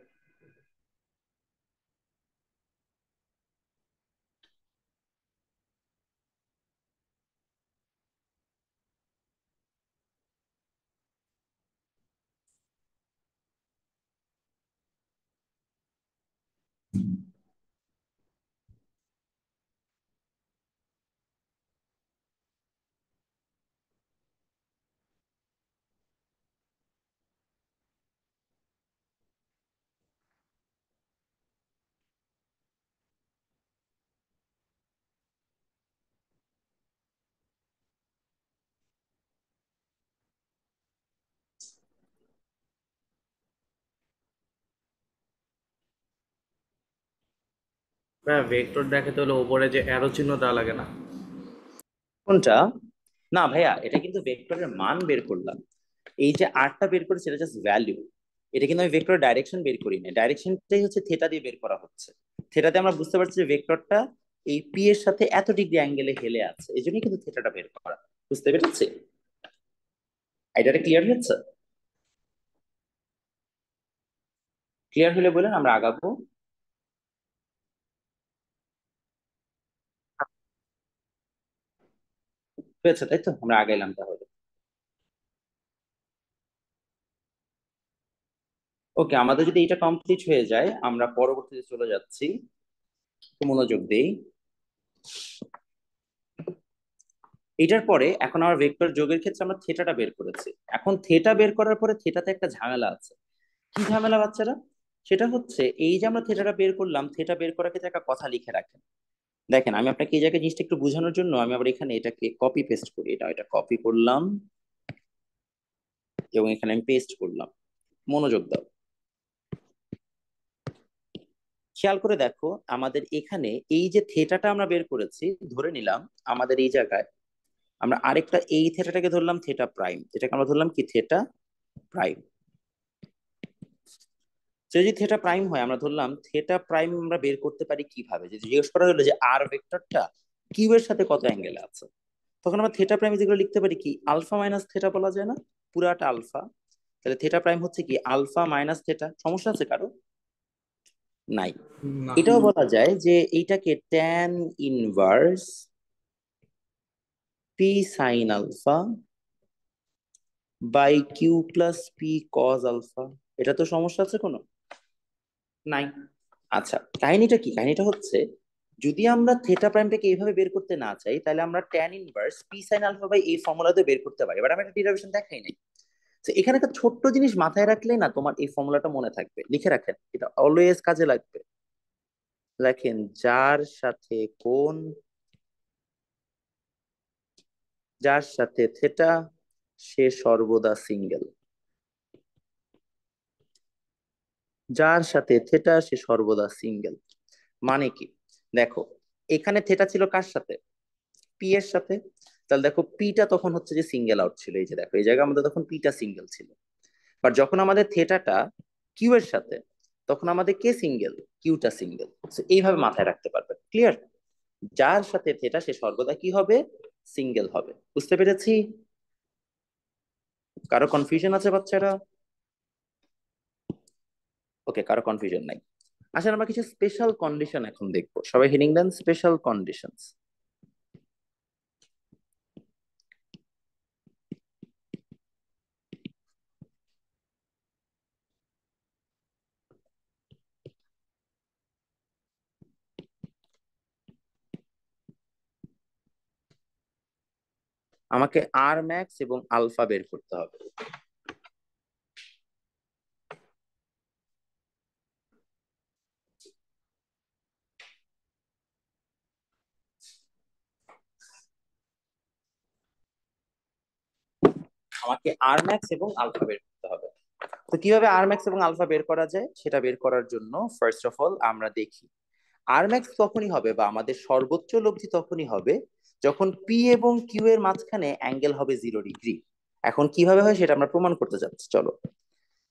হ্যাঁ, ভেক্টর দেখাতে হলে উপরে যে অ্যারো চিহ্ন দেওয়া লাগে না? কোনটা? না ভাইয়া, এটা কিন্তু ভেক্টরের মান বের করলাম। এই যে আরটা বের করেছি এটা জাস্ট ভ্যালু, এটা কিন্তু আমি ভেক্টরের ডাইরেকশন বের করি না, ডাইরেকশনটাই হচ্ছে থেটা দিয়ে বের করা হচ্ছে। থেটাতে আমরা বুঝতে পারছি যে ভেক্টরটা এই পি এর সাথে এত ডিগ্রি অ্যাঙ্গেলে হেলে আছে, এই জন্যই কিন্তু থেটাটা বের করা। বুঝতে পেরেছি? আইডিয়াটা ক্লিয়ার হচ্ছে? ক্লিয়ার হলে বলেন, আমরা আগাবো। হয়েছে তাই তো, আমরা আগাইলাম তাহলে। ওকে, আমাদের যদি এটা কমপ্লিট হয়ে যায় আমরা পরবর্তীতে চলে যাচ্ছি, একটু মনোযোগ দেই। এটার পরে এখন আমার ভেক্টর যোগের ক্ষেত্রে আমরা থেটাটা বের করেছি, এখন থেটা বের করার পরে থেটাতে একটা ঝামেলা আছে। কি ঝামেলা বাচ্চারা? সেটা হচ্ছে এই যে আমরা থেটাটা বের করলাম, থেটা বের করার ক্ষেত্রে একটা কথা লিখে রাখেন, দেখেন, আমি আপনাকে এই জায়গায় জিনিসটা একটু বোঝানোর জন্য আমি আবার এখানে এটাকে কপি পেস্ট করি, এটা কপি করলাম এবং এখানে আমি পেস্ট করলাম। মনোযোগ দাও, খেয়াল করে দেখো। আমাদের এখানে এই যে থেটাটা আমরা বের করেছি, ধরে নিলাম আমাদের এই জায়গায় আমরা আরেকটা এই থেটাটাকে ধরলাম থেটা প্রাইম, এটাকে আমরা ধরলাম কি থেটা প্রাইম। যদি থেটা প্রাইম হয়, আমরা ধরলাম থেটা প্রাইম আমরা বের করতে পারি কিভাবে, যদি জিজ্ঞেস করা হলো যে আর ভেক্টরটা কিউ এর সাথে কত অ্যাঙ্গেলে আছে, তখন আমরা থেটা প্রাইম যেগুলো লিখতে পারি কি আলফা মাইনাস থেটা বলা যায় না, পুরাটা আলফা। তাহলে থেটা প্রাইম হচ্ছে কি আলফা মাইনাস থেটা। সমস্যা আছে কারো? নাই। না। এটাও বলা যায় যে এইটাকে tan inverse P sine alpha by Q plus P cos alpha. এটা তো সমস্যা আছে কোনো? নাই। আচ্ছা, কাহিনীটা কি? কাহিনীটা হচ্ছে, যদি আমরা থেটা প্রাইমটাকে এইভাবে বের করতে না চাই, তাহলে আমরা tan inverse P sine alpha by এই ফর্মুলাতে বের করতে পারি, বাট আমি একটা ডিরাইভেশন দেখাই নাই। তো এখানে একটা ছোট্ট জিনিস মাথায় রাখলেই না তোমার এই ফর্মুলাটা মনে থাকবে, লিখে রাখেন, এটা অলওয়েজ কাজে লাগবে। লেখেন, যার সাথে থেটা সে সর্বদা সিঙ্গেল। যার সাথে থেটা সে সর্বদা সিঙ্গেল মানে কি? দেখো, এখানে থেটা ছিল কার সাথে? পি এর সাথে। তাহলে দেখো পিটা তখন হচ্ছে যে সিঙ্গেল আউট ছিল, এই যে দেখো এই জায়গায় আমাদের তখন পিটা সিঙ্গেল ছিল। বাট যখন আমাদের থেটাটা কিউ এর সাথে, তখন আমাদের কে সিঙ্গেল? কিউটা সিঙ্গেল। এইভাবে মাথায় রাখতে পারবে, ক্লিয়ার? যার সাথে থেটা সে সর্বদা কি হবে? সিঙ্গেল হবে। বুঝতে পেরেছি? কারো কনফিউশন আছে বাচ্চারা? ওকে, কারো কনফিউশন নাই। আসলে আমরা কিছু স্পেশাল কন্ডিশন এখন দেখবো, সবাই হেডিং দেন স্পেশাল কন্ডিশনস। আমাকে আর ম্যাক্স এবং আলফা বের করতে হবে। আমাকে আর ম্যাক্স এবং আলফা বের করতে হবে। তো কিভাবে আর ম্যাক্স এবং আলফা বের করা যায় সেটা বের করার জন্য ফার্স্ট অফ অল আমরা দেখি আর ম্যাক্স তখনই হবে বা আমাদের সর্বোচ্চ লব্ধি তখনই হবে যখন পি এবং কিউ এর মাঝখানে অ্যাঙ্গেল হবে 0 ডিগ্রি। এখন কিভাবে হয় সেটা আমরা প্রমাণ করতে যাচ্ছি, চলো।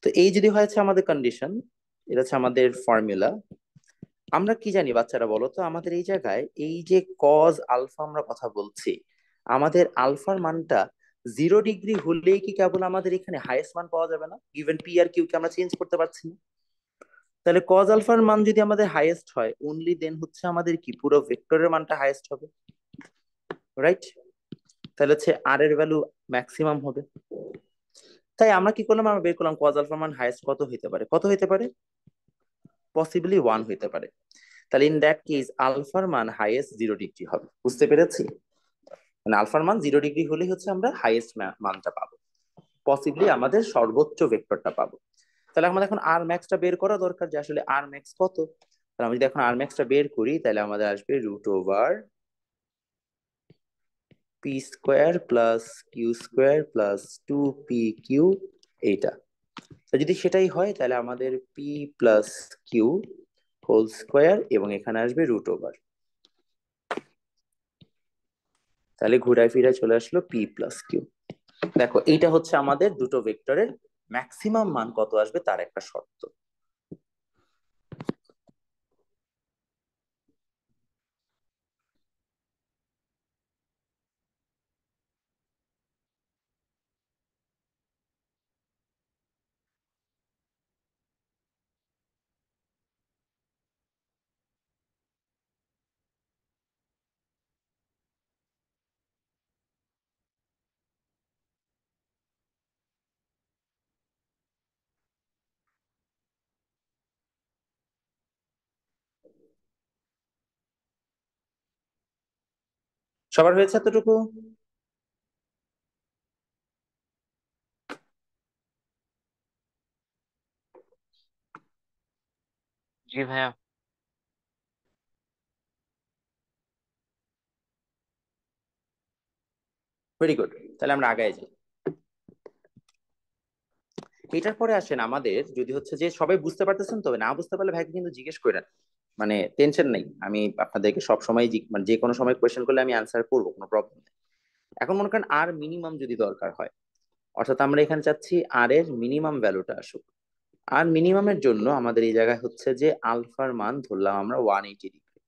তো এই যদি হয়েছে আমাদের কন্ডিশন, এটা হচ্ছে আমাদের ফর্মুলা। আমরা কি জানি বাচ্চারা বলো তো, আমাদের এই জায়গায় এই যে কজ আলফা আমরা কথা বলছি, আমাদের আলফার মানটা 0 ডিগ্রি হলেই কি কেবল আমাদের এখানে হাইয়েস্ট মান পাওয়া যাবে না? গিভেন পি আর কিউ কে আমরা চেঞ্জ করতে পারছি না। তাহলে কজ আলফার মান যদি আমাদের হাইয়েস্ট হয়, অনলি দেন হচ্ছে আমাদের কি পুরো ভেক্টরের মানটা হাইয়েস্ট হবে, রাইট? তাহলে হচ্ছে আর এর ভ্যালু ম্যাক্সিমাম হবে। তাই আমরা কি করলাম, আমরা বের করলাম কজ আলফার মান হাইয়েস্ট কত হইতে পারে, কত হইতে পারে? পসিবলি 1 হইতে পারে। তাহলে ইন দ্যাট কেস আলফার মান হাইয়েস্ট 0 ডিগ্রি হবে। বুঝতে পেরেছি? মানে আলফার মান 0 ডিগ্রি হলেই হচ্ছে আমরা হাইয়েস্ট মানটা পাবো, পসিবলি আমাদের সর্বোচ্চ ভেক্টরটা পাবো। তাহলে আমাদের এখন আর ম্যাক্সটা বের করা দরকার, যে আসলে আর ম্যাক্স কত। তাহলে আমি যদি এখন আর ম্যাক্সটা বের করি, তাহলে আমাদের আসবে √P square plus Q square plus 2pq, এইটা। তো যদি সেটাই হয়, তাহলে আমাদের P plus Q whole square এবং এখানে আসবে √। তাহলে ঘুরায় ফিরে চলে আসলো পি প্লাস কিউ। দেখো, এইটা হচ্ছে আমাদের দুটো ভেক্টরের ম্যাক্সিমাম মান কত আসবে তার একটা শর্ত। সবার হয়েছে এতটুকু? জি ভাইয়া। ভেরি গুড, তাহলে আমরা আগায় যাই। এটার পরে আসেন আমাদের, যদি হচ্ছে যে সবাই বুঝতে পারতেছেন, তবে না বুঝতে পারলে ভাইকে কিন্তু জিজ্ঞেস করেন, মানে টেনশন নেই, আমি আপনাদেরকে সব সময় মানে যে কোনো সময় কোয়েশ্চেন করলে আমি অ্যান্সার করবো, কোনো প্রবলেম নেই। এখন মনে করেন আর মিনিমাম যদি দরকার হয়, অর্থাৎ আমরা এখানে চাচ্ছি আর এর মিনিমাম ভ্যালুটা আসুক। আর মিনিমামের জন্য আমাদের এই জায়গায় হচ্ছে যে আলফার মান ধরলাম আমরা 180 ডিগ্রি।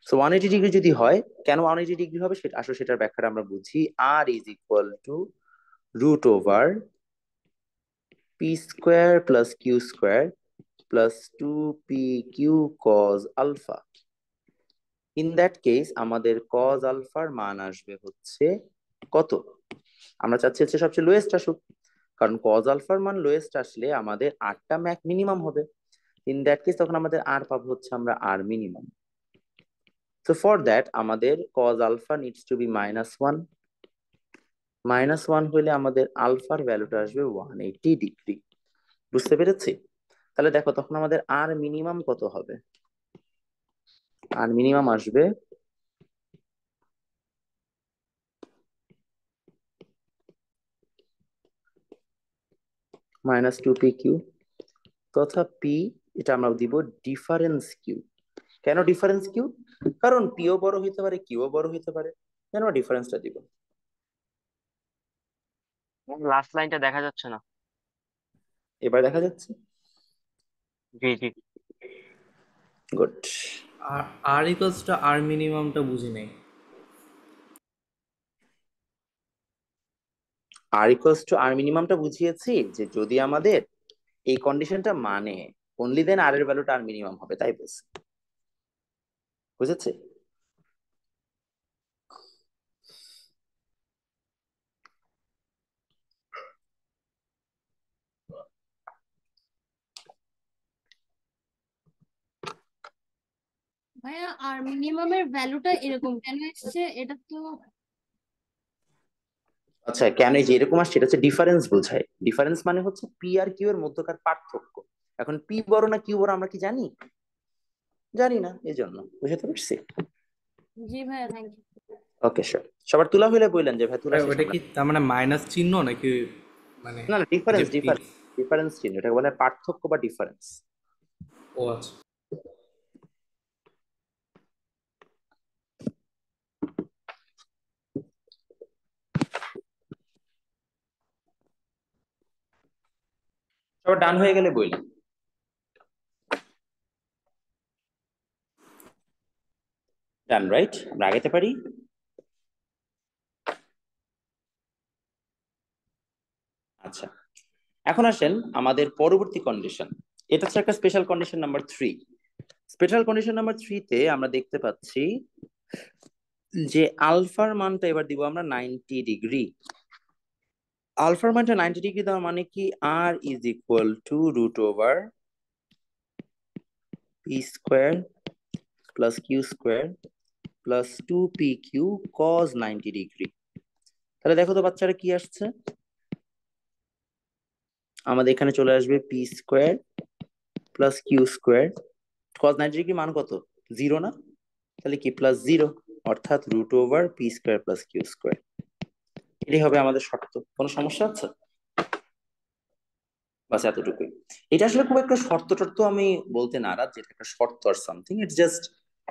সো 180 ডিগ্রি যদি হয়, কেন 180 ডিগ্রি হবে সেটা আসলে সেটার ব্যাখ্যাটা আমরা বুঝি। R is equal to root over P square plus Q square plus 2pq cos alpha. In that case আমাদের cos আলফার মান আসবে হচ্ছে কত? আমরা চাচ্ছি হচ্ছে সবচেয়ে লোয়েস্ট আসুক, কারণ cos আলফার মান লোয়েস্ট আসলে আমাদের আরটা ম্যাক মিনিমাম হবে। ইন দ্যাট কেস তখন আমাদের আর পাবো হচ্ছে আমরা R minimum. So for that আমাদের cos alpha needs to be -1। -1 হলে আমাদের আলফার ভ্যালুটা আসবে 180 ডিগ্রি। বুঝতে পেরেছি? তাহলে দেখো তখন আমাদের আর মিনিমাম কত হবে? আর মিনিমাম আসবে -2pq তথা পি, এটা আমরা দিব ডিফারেন্স কিউ। কেন ডিফারেন্স কিউ? কারণ পিও বড় হইতে পারে, কিউও বড় হইতে পারে, কেন ডিফারেন্সটা দিব। লাস্ট লাইনটা দেখা যাচ্ছে না। এবার দেখা যাচ্ছে? জি জি। গুড। আর আর ইকুয়ালস টু আর মিনিমামটা বুঝি নাই। আর ইকুয়ালস টু আর মিনিমামটা বুঝিয়েছি যে যদি আমাদের এই কন্ডিশনটা মানে, অনলি দেন আর এর ভ্যালুটা আর মিনিমাম হবে, তাই বলছি। বুঝেছে? ভাইয়া আর মিনিমামের ভ্যালুটা এরকম কেন এসছে এটা তো? আচ্ছা, কেন এই যে এরকম আসছে, এটা হচ্ছে ডিফারেন্স বোঝায়। ডিফারেন্স মানে হচ্ছে পি আর কিউ এর মধ্যকার পার্থক্য। এখন পি বড় না কিউ বড় আমরা কি জানি? জানি না, এই জন্য। বুঝতে পারছি? জি ভাইয়া, থ্যাংক ইউ। ওকে স্যার, সবার তুলা হইলে বললেন যে ভাই তুলা শেষ ওটা আমরা। কি তার মানে মাইনাস চিহ্ন নাকি? মানে না না, এই যে ডিফারেন্স পি। ডিফারেন্স ডিফারেন্স চিহ্ন, এটাকে বলে পার্থক্য বা ডিফারেন্স। ও আচ্ছা। সবার ডান হয়ে গেলে বললেন। ডান, রাইট? আমরা আগাতে পারি। আচ্ছা, এখন আসেন আমাদের পরবর্তী কন্ডিশন। এটা হচ্ছে একটা special condition number 3। Special condition number 3-তে আমরা দেখতে পাচ্ছি যে আলফার মানটা এবার দিব আমরা 90 ডিগ্রি। আলফার মানটা 90 ডিগ্রি দেওয়া মানে কি? R is equal to root over P square plus Q square plus 2pq cos 90 degree. তাহলে দেখো তো বাচ্চারা কি আসছে, আমাদের এখানে চলে আসবে P square plus Q square. cos 90 degree মান কত? 0 না? তাহলে কি প্লাস 0, অর্থাৎ root over P square plus Q square. এটাই হবে আমাদের শর্ত। কোনো সমস্যা আছে? বাস এতটুকুই। এটা আসলে খুব একটা শর্ত টর্ত আমি বলতে নারাজ, যেটা একটা শর্ত আর সামথিং, ইটস জাস্ট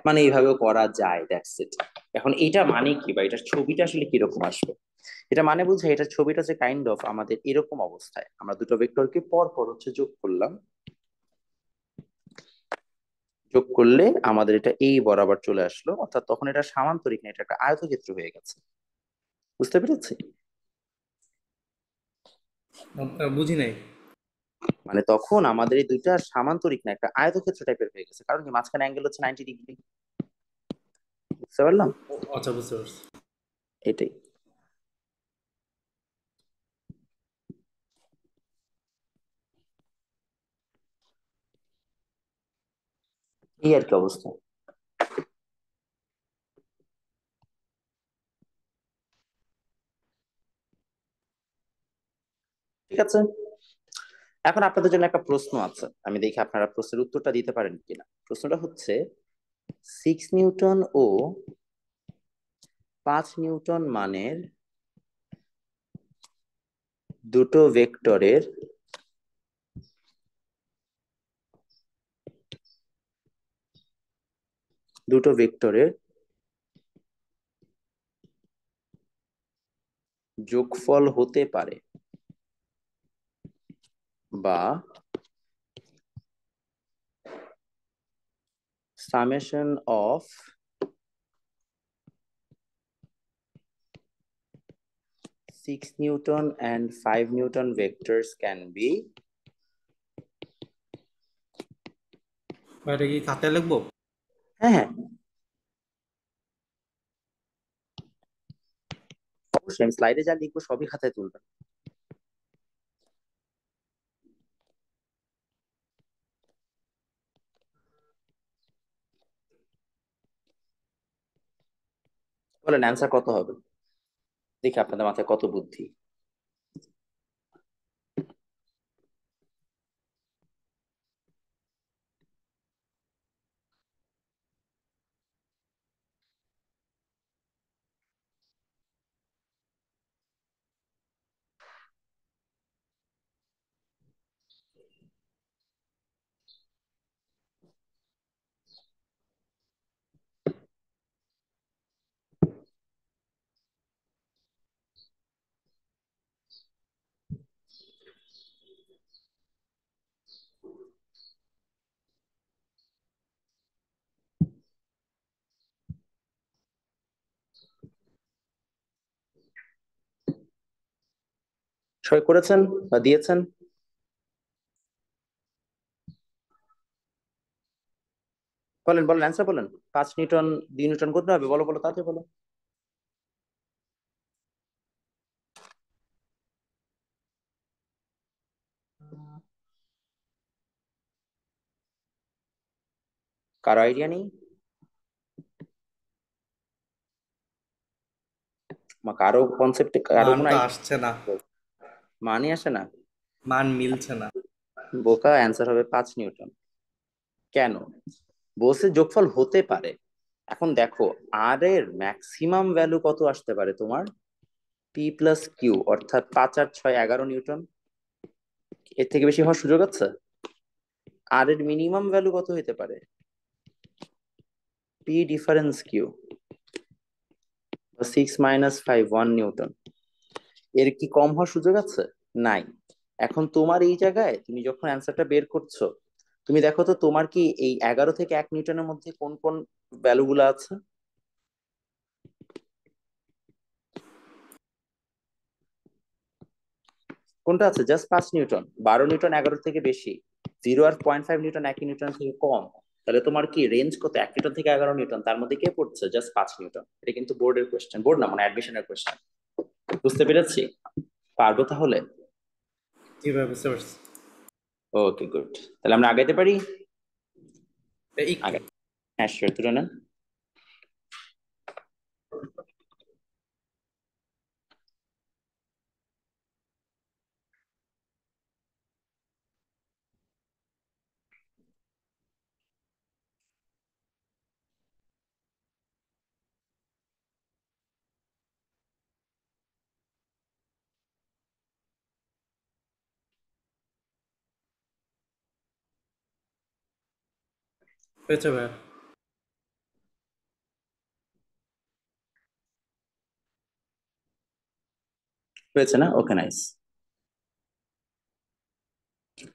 মানে এইভাবেও করা যায়, দ্যাটস ইট। এখন এটা মানে কি, বা এটার ছবিটা আসলে কিরকম আসবে? এটা মানে বুঝে, এটার ছবিটা যে কাইন্ড অফ আমাদের এরকম অবস্থায় আমরা দুটো ভেক্টরকে পর পর হচ্ছে যোগ করলাম। যোগ করলে আমাদের এটা এই বরাবর চলে আসলো, অর্থাৎ তখন এটা সামান্তরিক না, এটা একটা আয়তক্ষেত্র হয়ে গেছে। বুঝতে পেরেছি? বুঝি নাই। মানে তখন আমাদের এই দুইটা সামান্তরিক না, একটা আয়তক্ষেত্র টাইপের হয়ে গেছে, কারণ কি মাঝখানে অ্যাঙ্গেল হচ্ছে 90 ডিগ্রি। বুঝতে পারলাম? আচ্ছা, বুঝতে পারছি। এটাই। এই আর কি অবস্থা। ঠিক আছে, এখন আপনাদের জন্য একটা প্রশ্ন আছে, আমি দেখি আপনারা প্রশ্নের উত্তরটা দিতে পারেন কিনা। প্রশ্নটা হচ্ছে 6 নিউটন ও 5 নিউটন মানের দুটো ভেক্টরের যোগফল হতে পারে, বা summation of 6 Newton and 5 Newton vectors can be এটা কি খাতায় লিখবো? হ্যাঁ হ্যাঁ অবশ্যই, আমি স্লাইডে যা লিখবো সবই খাতায় তুলবেন। বলেন অ্যান্সার কত হবে, দেখি আপনাদের মাথায় কত বুদ্ধি। সই করেছেন বা দিয়েছেন? বলেন বলেন অ্যান্সার বলেন। 5 নিউটন 2 নিউটন করতে হবে, বলো বলো তাতে বলো। কারো আইডিয়া নেই? বা কারো কনসেপ্টে কারো মান কোনো তো আইডিয়া? আসছে না, মানে আসে না? মান মিলছে না। বোকা, অ্যান্সার হবে 5 নিউটন। কেন? বলছে যোগফল হতে পারে। এখন দেখো আর এর ম্যাক্সিমাম ভ্যালু কত আসতে পারে তোমার? P+Q, অর্থাৎ 5 আর 6 11 নিউটন। এর থেকে বেশি হওয়ার সুযোগ আছে? আর এর মিনিমাম ভ্যালু কত হতে পারে? P difference Q, 6 - 5 1 Newton. এর কি কম হওয়ার সুযোগ আছে? নাই। এখন তোমার এই জায়গায় তুমি যখন অ্যান্সারটা বের করছো, তুমি দেখো তো তোমার কি এই 11 থেকে 1 নিউটনের মধ্যে কোন কোন ভ্যালু গুলো আছে? কোনটা আছে? Just 5 Newton. 12 নিউটন 11 থেকে বেশি, 0 আর 0.5 নিউটন 1 নিউটন থেকে কম। তাহলে তোমার কি রেঞ্জ কত? 1 নিউটন থেকে 11 নিউটন, তার মধ্যে কে পড়ছে? Just 5 Newton. এটা কিন্তু বোর্ডের কোয়েশ্চেন, বোর্ড না মানে অ্যাডমিশনের কোয়েশ্চেন। বুঝতে পেরেছি? পারবো তাহলে? কিভাবে বুঝতে পারছি? ওকে গুড, তাহলে আমরা আগাইতে পারি। একটু। আগে, হ্যাঁ শিওর, তুলে নেন। হয়েছে ভাইয়া। হয়েছে না? Okay nice.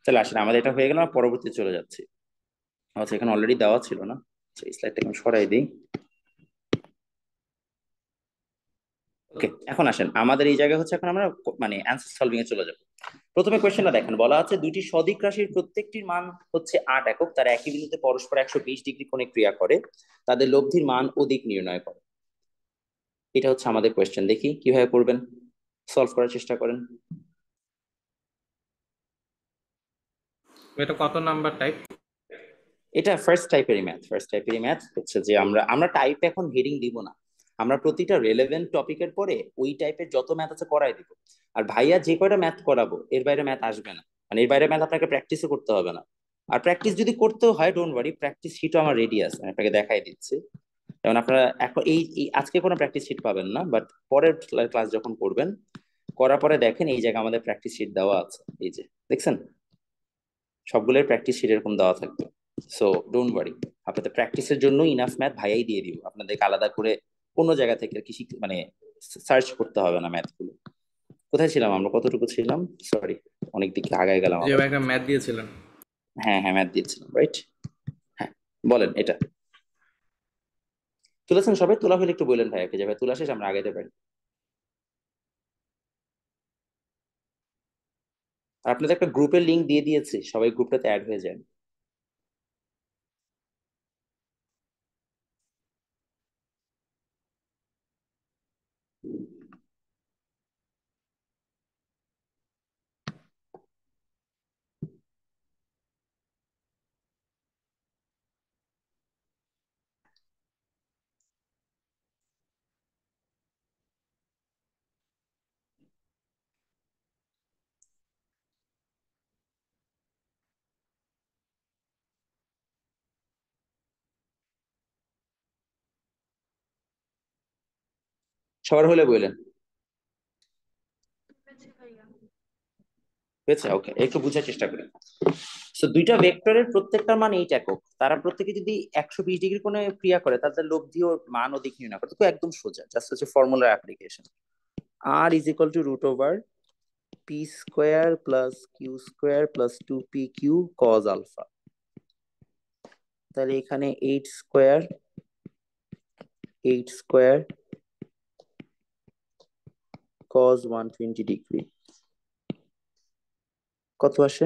তাহলে আসলে আমাদের এটা হয়ে গেল, আমরা পরবর্তী চলে যাচ্ছি। আচ্ছা এখানে অলরেডি দেওয়া ছিল না, আচ্ছা এই স্লাইডটা আমি সরাই দিই। ওকে, এখন আসেন আমাদের এই জায়গায় হচ্ছে, এখন আমরা মানে অ্যান্সার সলভিং এ চলে যাব। প্রথমে কোয়েশ্চেনটা দেখেন, বলা আছে দুটি সদিক রাশির প্রত্যেকটির মান হচ্ছে 8 একক, তারা একই বিন্দুতে পরস্পর 120 ডিগ্রি কোণে ক্রিয়া করে, তাদের লব্ধির মান ও দিক নির্ণয় করে। এটা হচ্ছে আমাদের কোয়েশ্চেন, দেখি কিভাবে করবেন, সলভ করার চেষ্টা করেন। এটা কত নাম্বার টাইপ? এটা ফার্স্ট টাইপেরই ম্যাথ হচ্ছে যে আমরা টাইপ এখন হেডিং দিব না, আমরা প্রতিটা রেলেভেন্ট টপিকের পরে ওই টাইপের যত ম্যাথ আছে করাই দিব। আর ভাইয়া যে কয়টা ম্যাথ করাবো এর বাইরে ম্যাথ আসবে না, মানে এর বাইরে ম্যাথ আপনাকে প্র্যাকটিসও করতে হবে না। আর প্র্যাকটিস যদি করতেও হয় ডোন্ট ওয়ারি, প্র্যাকটিস শিটও আমার রেডি আছে, আমি আপনাকে দেখাই দিচ্ছি। যেমন আপনারা এখন আজকে কোনো প্র্যাকটিস শিট পাবেন না, বাট পরের ক্লাস যখন করবেন, করার পরে দেখেন এই জায়গায় আমাদের প্র্যাকটিস শিট দেওয়া আছে, এই যে দেখছেন সবগুলোর প্র্যাকটিস শিট এরকম দেওয়া থাকবে। সো ডোন্ট ওয়ারি, আপনাদের প্র্যাকটিসের জন্য ইনাফ ম্যাথ ভাইয়াই দিয়ে দিব, আপনাদেরকে আলাদা করে অন্য জায়গা থেকে আর কি মানে সার্চ করতে হবে না ম্যাথ গুলো। কোথায় ছিলাম আমরা, কতটুকু ছিলাম, সরি অনেক দিকে আগায় গেলাম যে আবার। একটা ম্যাথ দিয়েছিলেন। হ্যাঁ হ্যাঁ, ম্যাথ দিয়েছিলাম, রাইট। হ্যাঁ, বলেন এটা তুলেছেন সবাই? তোলা হলে একটু বললেন ভাইয়াকে যে ভাই তোলা শেষ, আমরা আগাইতে পারি। আর আপনাদের একটা গ্রুপের লিংক দিয়ে দিয়েছি, সবাই গ্রুপটাতে অ্যাড হয়ে যান। সবার হলে বললেন হয়েছে, ওকে, একটু বোঝার চেষ্টা করি। তো দুইটা ভেক্টরের প্রত্যেকটা মান 8 একক, তারা প্রত্যেকে যদি 120 ডিগ্রি কোণে ক্রিয়া করে, তাদের লব্ধি ও মান ও দিক নির্ণয় করতে, তো একদম সোজা, জাস্ট হচ্ছে ফর্মুলার application. R is equal to root over P square plus Q square plus 2pq cos alpha. তাহলে এখানে 8 স্কোয়ার কজ 120 ডিগ্রি কত আসে?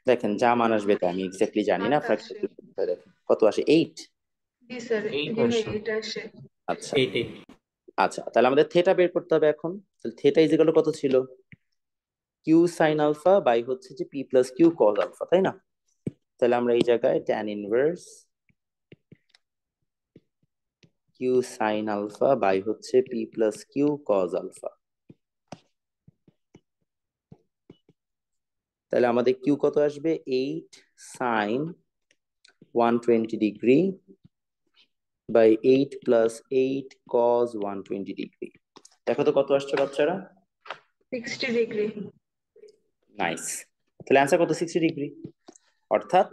দেখেন যা মান আসবে তা, আমি এক্স্যাক্টলি জানি না, আপনার আসে। দেখেন কত আসে, 8। জি স্যার, এইট হ্যাঁ আসে। এটা আসে। আচ্ছা 8 8। আচ্ছা, তাহলে আমাদের থেটা বের করতে হবে এখন। তাহলে থেটা ইজ ইকুয়াল টু কত ছিল? কিউ সাইন আলফা বাই হচ্ছে যে p plus Q cos alpha, তাই না? তাহলে আমরা এই জায়গায় tan inverse q sine alpha by হচ্ছে P plus Q cos alpha. তাহলে আমাদের কিউ কত আসবে? 8 sin 120 degree by 8 + 8 cos 120 degree. দেখো তো কত আসছে বাচ্চারা? 60 ডিগ্রি। নাইস। তাহলে অ্যান্সার কত? 60 ডিগ্রি। অর্থাৎ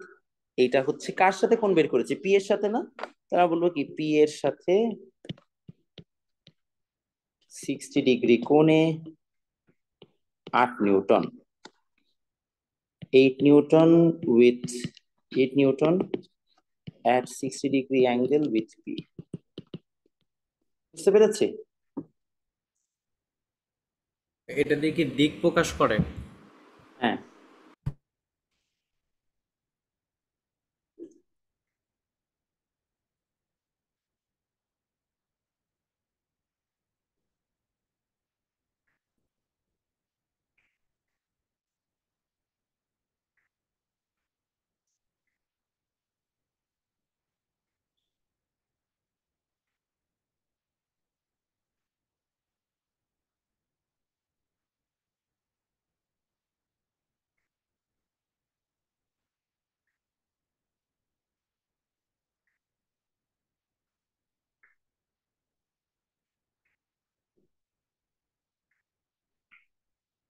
এইটা হচ্ছে কার সাথে কোণ বের করেছে? পি এর সাথে না? তারা বলবো কি পি এর সাথে 60 ডিগ্রি কোণে 8 Newton, 8 Newton with 8 Newton at 60 degree angle with P. বুঝতে পেরেছি? এটা দিয়ে কি দিক প্রকাশ করে? হ্যাঁ,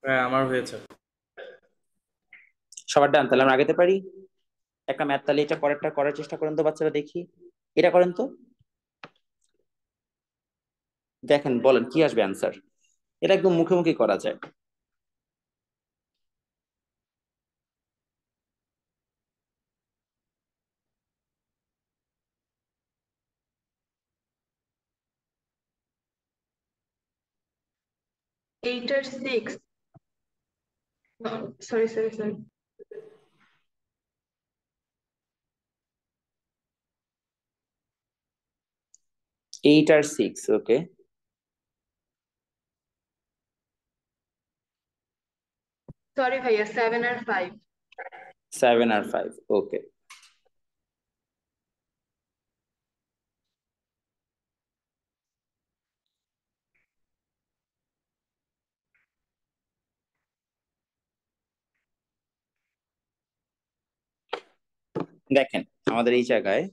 হ্যাঁ আমার হয়েছে। সবার ডান, তাহলে আমরা আগাতে পারি। একটা ম্যাথ, তাহলে এটা করার চেষ্টা করেন তো বাচ্চারা, দেখি এটা করেন তো, দেখেন বলেন কি আসবে অ্যান্সার। এটা একদম মুখে মুখে করা যায়। 8 আর 6, সরি সরি সরি, 8 আর 6, ওকে। সরি ভাইয়া, 7 আর 5। 7 আর 5, ওকে। দেখেন আমাদের এই জায়গায়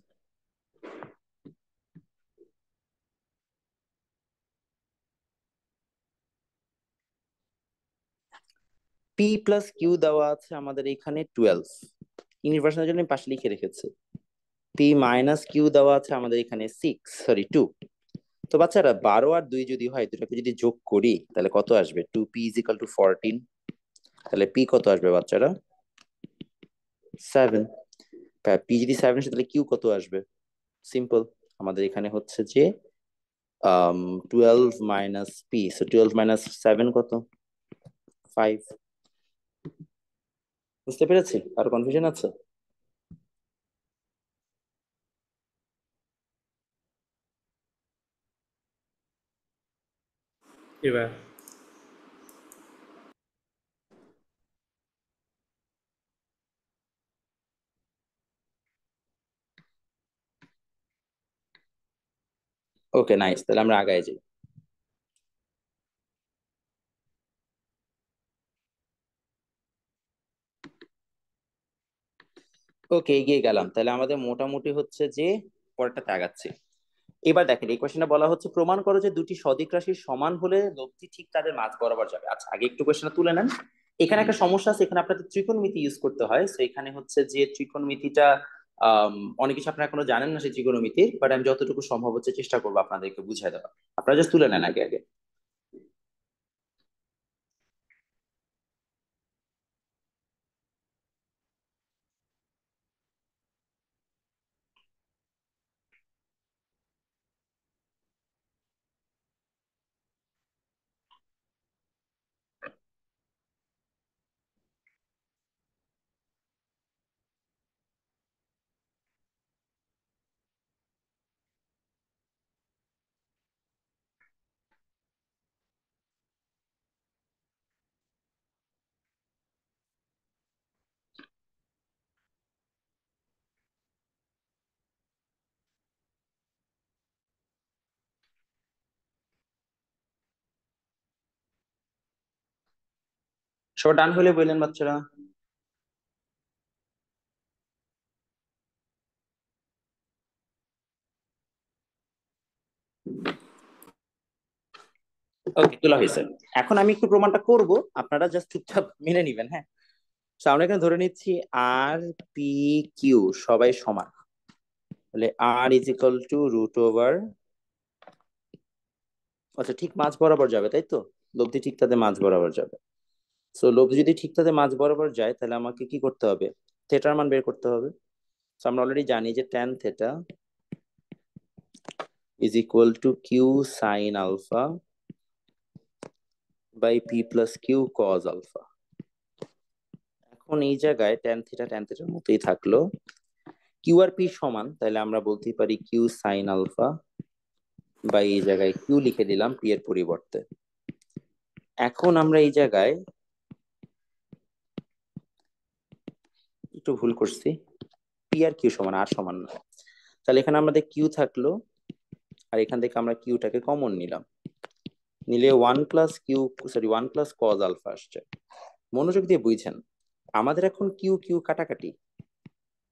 পি প্লাস কিউ দেওয়া আছে আমাদের এখানে 12, ইউনিভার্সালের জন্য আমি পাশে লিখে রেখেছি। পি মাইনাস কিউ দেওয়া আছে আমাদের এখানে 2। তো বাচ্চারা 12 আর 2 যদি হয়, দুটাকে যদি যোগ করি তাহলে কত আসবে? 2p is equal two 14। তাহলে পি কত আসবে বাচ্চারা? 7। পি যদি 7 আসে তাহলে কিউ কত আসবে? সিম্পল, আমাদের এখানে হচ্ছে যে 12 মাইনাস পি, সো 12 মাইনাস 7 কত? 5। বুঝতে পেরেছি? আর কনফিউশন আছে? জি ভাইয়া। ওকে, নাইস, তাহলে আমরা আগায় যাই। ওকে, এগিয়ে গেলাম। তাহলে আমাদের মোটামুটি হচ্ছে যে পরেরটাতে আগাচ্ছি। এবার দেখেন, এই কোশ্চেনে বলা হচ্ছে প্রমাণ করো যে দুটি সদিক রাশির সমান হলে লব্ধি ঠিক তাদের মাঝ বরাবর যাবে। আচ্ছা, আগে একটু কোশ্চেনটা তুলে নেন। এখানে একটা সমস্যা আছে, এখানে আপনাদের ত্রিকোণমিতি ইউজ করতে হয়। তো এখানে হচ্ছে যে ত্রিকোণমিতিটা অনেক কিছু আপনারা এখনো জানেন না সেই ত্রিকোণমিতির, বাট আমি যতটুকু সম্ভব হচ্ছে চেষ্টা করবো আপনাদেরকে বুঝিয়ে দেওয়া। আপনারা জাস্ট তুলে নেন আগে আগে। সব ডান হলে বললেন বাচ্চারা। ওকে, তোলা হয়েছে। এখন আমি একটু প্রমাণটা করব, আপনারা জাস্ট চুপচাপ মেনে নিবেন, হ্যাঁ? তো আমরা এখানে ধরে নিচ্ছি আর পি কিউ সবাই সমান। তাহলে r is equal to root over, আচ্ছা ঠিক মাঝ বরাবর যাবে তাই তো? লব্ধি ঠিক তাদের মাঝ বরাবর যাবে। সো লব্ধি যদি ঠিক তাদের মাঝ বরাবর যায় তাহলে আমাকে কি করতে হবে? থেটার মান বের করতে হবে। সো আমরা অলরেডি জানি যে tan theta is equal to Q sine alpha by P plus Q cos alpha. এখন এই জায়গায় ট্যান থেটার মতোই থাকলো। কিউ আর পি সমান, তাহলে আমরা বলতেই পারি কিউ সাইন আলফা বাই এই জায়গায় কিউ লিখে দিলাম পি এর পরিবর্তে। এখন আমরা এই জায়গায় একটু ভুল করছি, পি আর কিউ সমান আর সমান না। তাহলে এখানে আমাদের কিউ থাকলো, আর এখান থেকে আমরা কিউটাকে কমন নিলাম, নিলে 1 প্লাস কজ আলফা আসছে। মনোযোগ দিয়ে বুঝছেন, আমাদের এখন কিউ কিউ কাটাকাটি,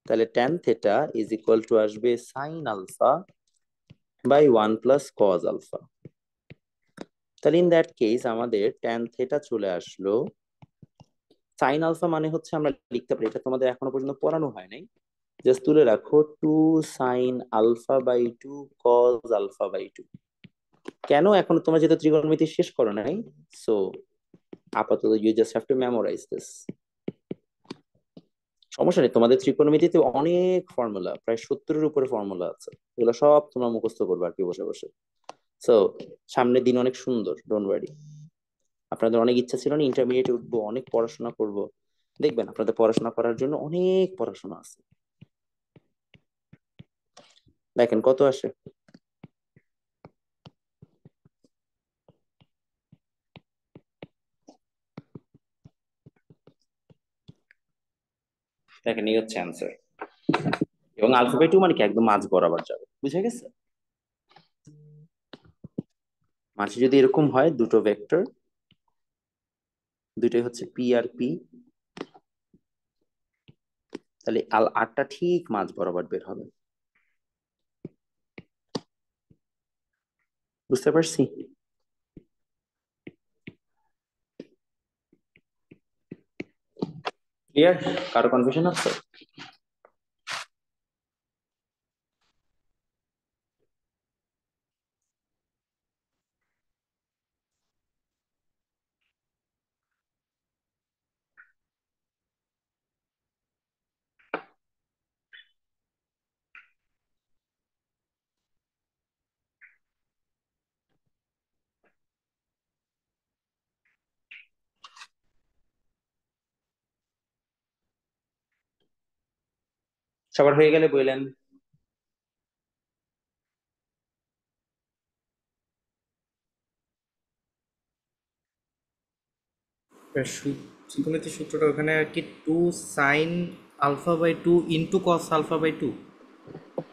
তাহলে tan theta is equal to আসবে sine alpha by 1 plus cos alpha. তাহলে ইন দ্যাট কেস আমাদের ট্যান থেটা চলে আসলো, সাইন আলফা মানে হচ্ছে আমরা লিখতে পারি, এটা তোমাদের এখনো পর্যন্ত পড়ানো হয় নাই, জাস্ট তুলে রাখো 2 sin alpha/2 cos alpha/2। কেন? এখন তোমরা যেহেতু ত্রিকোণমিতি শেষ করো নাই, সো আপাতত you just have to memorise this. সমস্যা নেই, তোমাদের ত্রিকোণমিতিতে অনেক ফর্মুলা, প্রায় 70-এর উপরে ফর্মুলা আছে, এগুলো সব তোমরা মুখস্থ করবে আর কি বসে বসে। সো সামনের দিন অনেক সুন্দর, ডোন্ট ওয়ারি। আপনাদের অনেক ইচ্ছা ছিল না ইন্টারমিডিয়েটে উঠবো, অনেক পড়াশোনা করব, দেখবেন আপনাদের পড়াশোনা করার জন্য অনেক পড়াশোনা আছে। দেখেন কত আসে। দেখেন এই হচ্ছে অ্যান্সার। এবং আলফা/2 মানে কি একদম মাঝ বরাবর যাবে, বুঝে গেছে? মাঝে যদি এরকম হয় দুটো ভেক্টর, দুটোই হচ্ছে পি আর পি, তাহলে আরটা ঠিক মাঝ বরাবর বের হবে। বুঝতে পারছি? ক্লিয়ার? কারো কনফিউশন আছে? সবার হয়ে গেলে বললেন। ত্রিকোণমিতির সূত্রটা ওখানে আর কি 2 sin α/2 * cos α/2।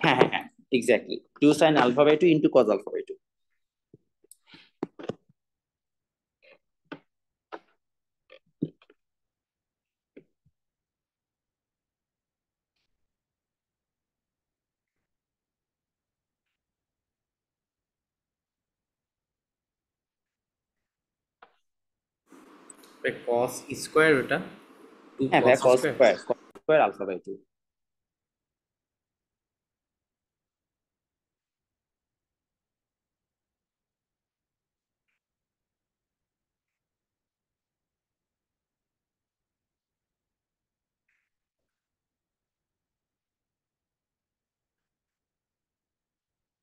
হ্যাঁ হ্যাঁ হ্যাঁ, exactly 2 sin α/2 into cos α/2। cos square ওটা 2 হ্যাঁ ভাই, cos cos স্কোয়ার। Square, cos square α/2।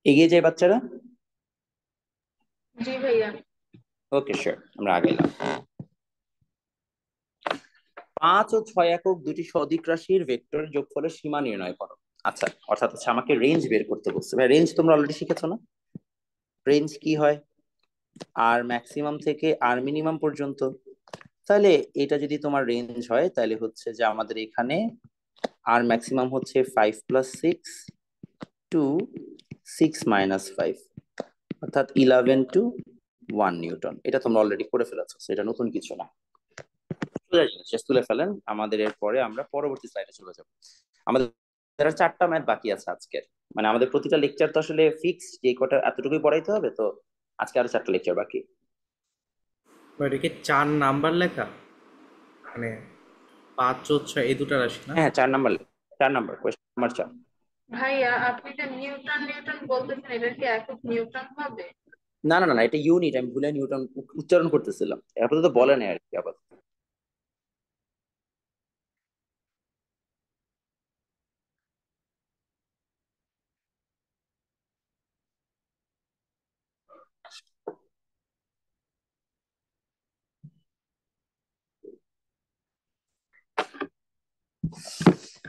এগিয়ে যায় বাচ্চারা। জি ভাইয়া। ওকে শিওর, আমরা আগাইলাম। 5 ও 6 একক দুটি সদিক রাশির ভেক্টর যোগফলের সীমা নির্ণয় করো। আচ্ছা, অর্থাৎ হচ্ছে আমাকে রেঞ্জ বের করতে বলছে। ভাই রেঞ্জ তোমরা অলরেডি শিখেছো না? রেঞ্জ কি হয়? আর ম্যাক্সিমাম থেকে আর মিনিমাম পর্যন্ত। তাহলে এটা যদি তোমার রেঞ্জ হয় তাহলে হচ্ছে যে আমাদের এখানে আর ম্যাক্সিমাম হচ্ছে 5 + 6 টু 6 - 5, অর্থাৎ 11 টু 1 নিউটন। এটা তোমরা অলরেডি করে ফেলেছো, এটা নতুন কিছু না। শেষ তুলে ফেলেন। আমাদের এরপরে আমরা পরবর্তী স্লাইডে চলে যাব। আমাদের আর 4টা ম্যাথ বাকি আছে আজকের। মানে আমাদের প্রতিটা লেকচার তো আসলে ফিক্স যে কটা এতটুকুই পড়াইতে হবে, তো আজকে আরো 4টা লেকচার বাকি। এটা কি 4 নাম্বার লেখা? মানে 5 ও 6 এই দুটো রাশি না? হ্যাঁ, 4 নাম্বার, 4 নাম্বার, কোয়েশ্চেন নাম্বার 4। ভাইয়া আপনি যে নিউটন নিউটন বলতেছেন এটা কি একক নিউটন হবে? না না না না, এটা ইউনিট, আমি ভুলে নিউটন উচ্চারণ করতেছিলাম, আপাতত বলে নেই আর কি আবার।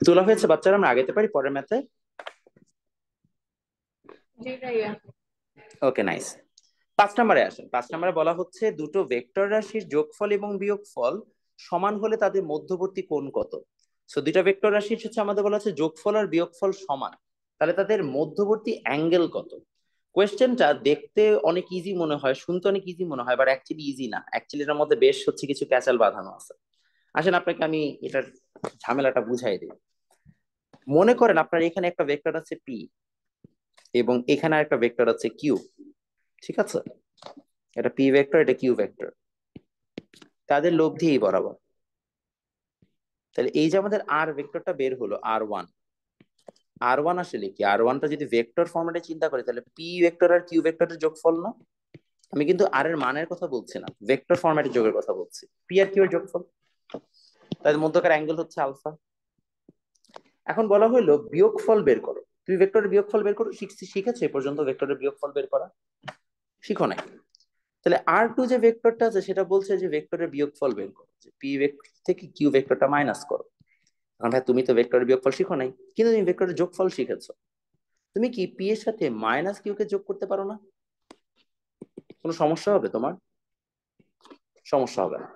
তোলা হয়েছে বাচ্চারা, আমরা আগাইতে পারি পরের ম্যাথে। জি ভাইয়া। Okay nice. 5 নম্বরে আসেন। 5 নম্বরে বলা হচ্ছে দুটো ভেক্টর রাশির যোগফল এবং বিয়োগফল সমান হলে তাদের মধ্যবর্তী কোণ কত। সো দুইটা ভেক্টর রাশির হচ্ছে আমাদের বলা হচ্ছে যোগফল আর বিয়োগফল সমান, তাহলে তাদের মধ্যবর্তী অ্যাঙ্গেল কত। কোয়েশ্চেনটা দেখতে অনেক ইজি মনে হয়, শুনতে অনেক ইজি মনে হয়, বাট অ্যাকচুয়ালি ইজি না। অ্যাকচুয়ালি এটার মধ্যে বেশ হচ্ছে কিছু প্যাচাল বাঁধানো আছে। আসেন আপনাকে আমি এটার ঝামেলাটা বুঝাই দিই। মনে করেন আপনার এখানে একটা ভেক্টর আছে পি, এবং এখানে একটা ভেক্টর আছে কিউ। ঠিক আছে, এটা পি ভেক্টর, এটা কিউ ভেক্টর, তাদের লব্ধি এই বরাবর। তাহলে এই যে আমাদের আর ভেক্টরটা বের হলো R1, R1 আসলে কি? R1টা যদি ভেক্টর ফরম্যাটে চিন্তা করি তাহলে পি ভেক্টর আর কিউ ভেক্টরের যোগফল না? আমি কিন্তু আর এর মানের কথা বলছি না, ভেক্টর ফরম্যাটে যোগের কথা বলছি। পি আর কিউ এর যোগফল, তাদের মধ্যকার অ্যাঙ্গেল হচ্ছে আলফা। এখন বলা হলো বিয়োগফল বের করো। তুমি ভেক্টরের বিয়োগফল বের করো, শিখেছো এ পর্যন্ত ভেক্টরের বিয়োগফল বের করা? শিখো নাই। তাহলে R2 যে ভেক্টরটা আছে সেটা বলছে যে ভেক্টরের বিয়োগফল বের করো, যে পি ভেক্টর থেকে কিউ ভেক্টরটা মাইনাস করো। এখন ভাই তুমি তো ভেক্টরের বিয়োগফল শিখো নাই, কিন্তু তুমি ভেক্টরের যোগফল শিখেছো। তুমি কি পি এর সাথে মাইনাস কিউ কে যোগ করতে পারো না? কোনো সমস্যা হবে তোমার? সমস্যা হবে না।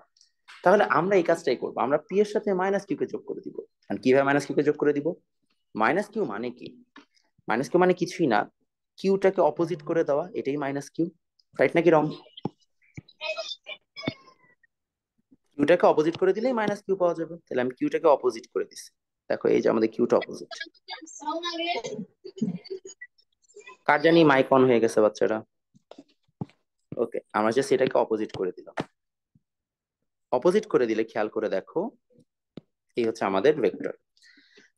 তাহলে আমরা এই কাজটাই করবো, আমরা পি এর সাথে মাইনাস কিউ কে যোগ করে দিব। আর কিভাবে মাইনাস কিউ কে যোগ করে দিব? মাইনাস কিউ মানে কি? মাইনাস কিউ মানে কিছুই না, কিউটাকে অপোজিট করে দেওয়া, এটাই মাইনাস কিউ। রাইট নাকি রং? কিউটাকে অপোজিট করে দিলেই মাইনাস কিউ পাওয়া যাবে। তাহলে আমি কিউটাকে অপোজিট করে দিচ্ছি। দেখো এই যে আমাদের কিউটা অপোজিট। কার জানি মাইক অন হয়ে গেছে বাচ্চারা? ওকে, আমরা জাস্ট এটাকে অপোজিট করে দিলাম। অপোজিট করে দিলে খেয়াল করে দেখো, এই হচ্ছে আমাদের ভেক্টর।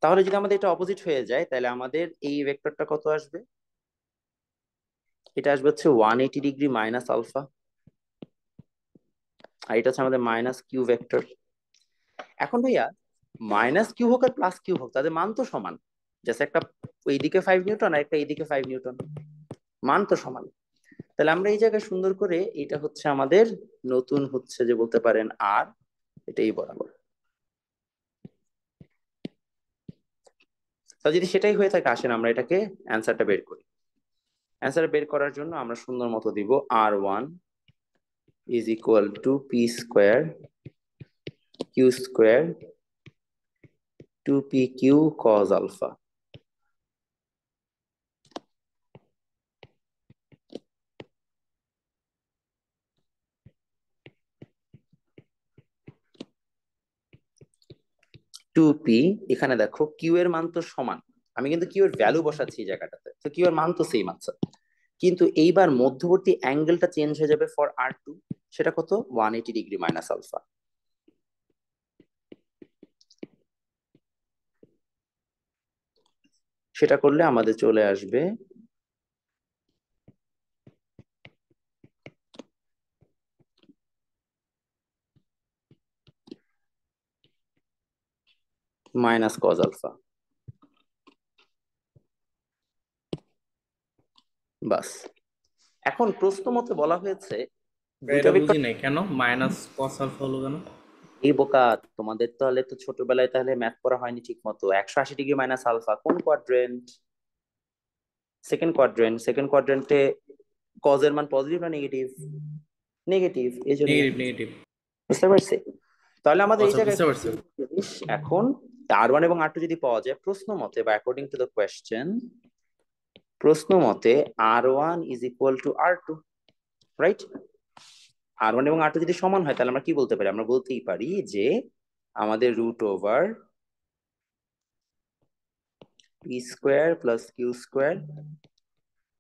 তাহলে যদি আমাদের এটা অপোজিট হয়ে যায় তাহলে আমাদের এই ভেক্টরটা কত আসবে? এটা আসবে হচ্ছে 180 ডিগ্রি মাইনাস আলফা, আর এটা হচ্ছে আমাদের মাইনাস কিউ ভেক্টর। এখন ভাইয়া মাইনাস কিউ হোক আর প্লাস কিউ হোক, তাদের মান তো সমান। জাস্ট একটা এইদিকে 5 নিউটন আর একটা এইদিকে 5 নিউটন, মান তো সমান। তাহলে আমরা এই জায়গায় সুন্দর করে, এটা হচ্ছে আমাদের নতুন হচ্ছে যে বলতে পারেন আর, এটাই বরাবর। তো যদি সেটাই হয়ে থাকে, আসেন আমরা এটাকে অ্যান্সারটা বের করি। অ্যান্সার বের করার জন্য আমরা সুন্দর মতো দিব R1 is equal to P square Q square 2pq cos alpha। Two P, এখানে দেখো কিউ এর মান তো সমান, আমি কিন্তু কিউ এর ভ্যালু বসাচ্ছি এই জায়গাটাতে, তো কিউ এর মান তো সেম আছে। কিন্তু এইবার মধ্যবর্তী অ্যাঙ্গেলটা চেঞ্জ হয়ে যাবে ফর R2, সেটা কত? 180 ডিগ্রি মাইনাস আলফা। সেটা করলে আমাদের চলে আসবে মাইনাস কজ আলফা। বাস। এখন প্রশ্ন মতে বলা হয়েছে দুইটা এটা ভেক্টর। বুঝি নাই কেন মাইনাস কস আলফা হলো কেন? এই বোকা, তোমাদের তাহলে তো ছোটবেলায় তাহলে ম্যাথ পড়া হয়নি ঠিক মতো। 180 ডিগ্রি মাইনাস আলফা কোন কোয়াড্রেন্ট? Second quadrant. সেকেন্ড কোয়াড্রেন্টে কজের মান পজিটিভ না নেগেটিভ? নেগেটিভ, এই জন্য। Negative negative. বুঝতে পারছি? তাহলে আমাদের এই আচ্ছা জায়গায় বুঝতে পারছি। জিনিস, এখন R1 এবং R2 যদি পাওয়া যায় প্রশ্ন মতে বা অ্যাকর্ডিং টু দ্য কোয়েশ্চেন, প্রশ্ন মতে R1 is equal two R2, right? R1 এবং R2 যদি সমান হয় তাহলে আমরা কি বলতে পারি? আমরা বলতেই পারি যে আমাদের root over P square plus Q square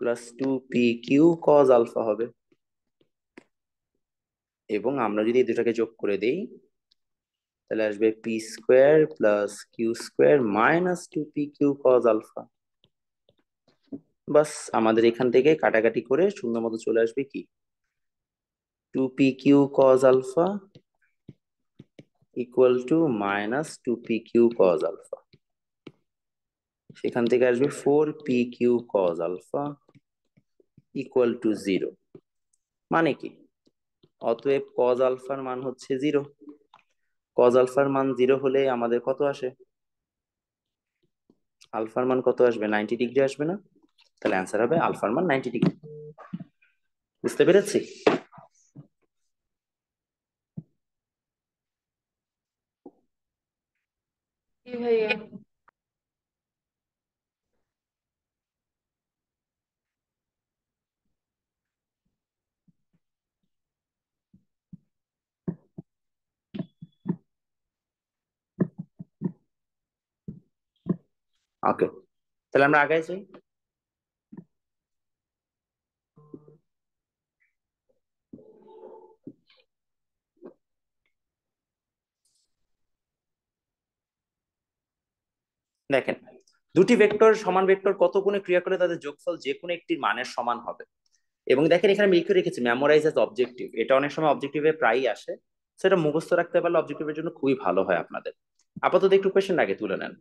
plus 2pq cos alpha হবে। এবং আমরা যদি এই দুটাকে যোগ করে দেই তাহলে আসবে P square plus Q square minus 2pq cos alpha. বাস, আমাদের এখান থেকে কাটাকাটি করে সুন্দর মতো চলে আসবে কি 2pq cos alpha equal to minus 2pq cos alpha. সেখান থেকে আসবে 4pq cos alpha equal two 0। মানে কি? অতএব cos আলফার মান হচ্ছে 0। cos আলফার মান 0 হলে আমাদের কত আসে? আলফার মান কত আসবে? 90 ডিগ্রি আসবে না? তাহলে অ্যান্সার হবে আলফার মান 90 ডিগ্রি। বুঝতে পেরেছি? কি ভাইয়া? ওকে, তাহলে আমরা আগে যাই। দেখেন, দুটি ভেক্টর সমান ভেক্টর কত গুণে ক্রিয়া করে তাদের যোগফল যে কোনো একটি মানের সমান হবে। এবং দেখেন এখানে আমি লিখে রেখেছি মেমোরাইজ অ্যাজ অবজেক্টিভ, এটা অনেক সময় অবজেক্টিভে প্রায়ই আসে। সেটা মুখস্থ রাখতে পারলে অবজেক্টিভের জন্য খুবই ভালো হয় আপনাদের। আপাতত একটু কোয়েশ্চেন আগে তুলে নেন।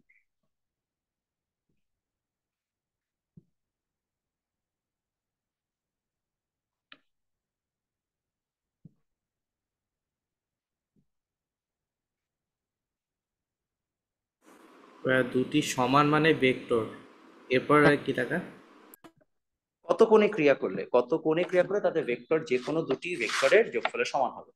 দুটি সমান মানে ভেক্টর, এরপর আর কি টাকা? কত কোণে ক্রিয়া করলে, কত কোণে ক্রিয়া করে তাদের ভেক্টর যে কোনো দুটি ভেক্টরের যোগফলের সমান হবে।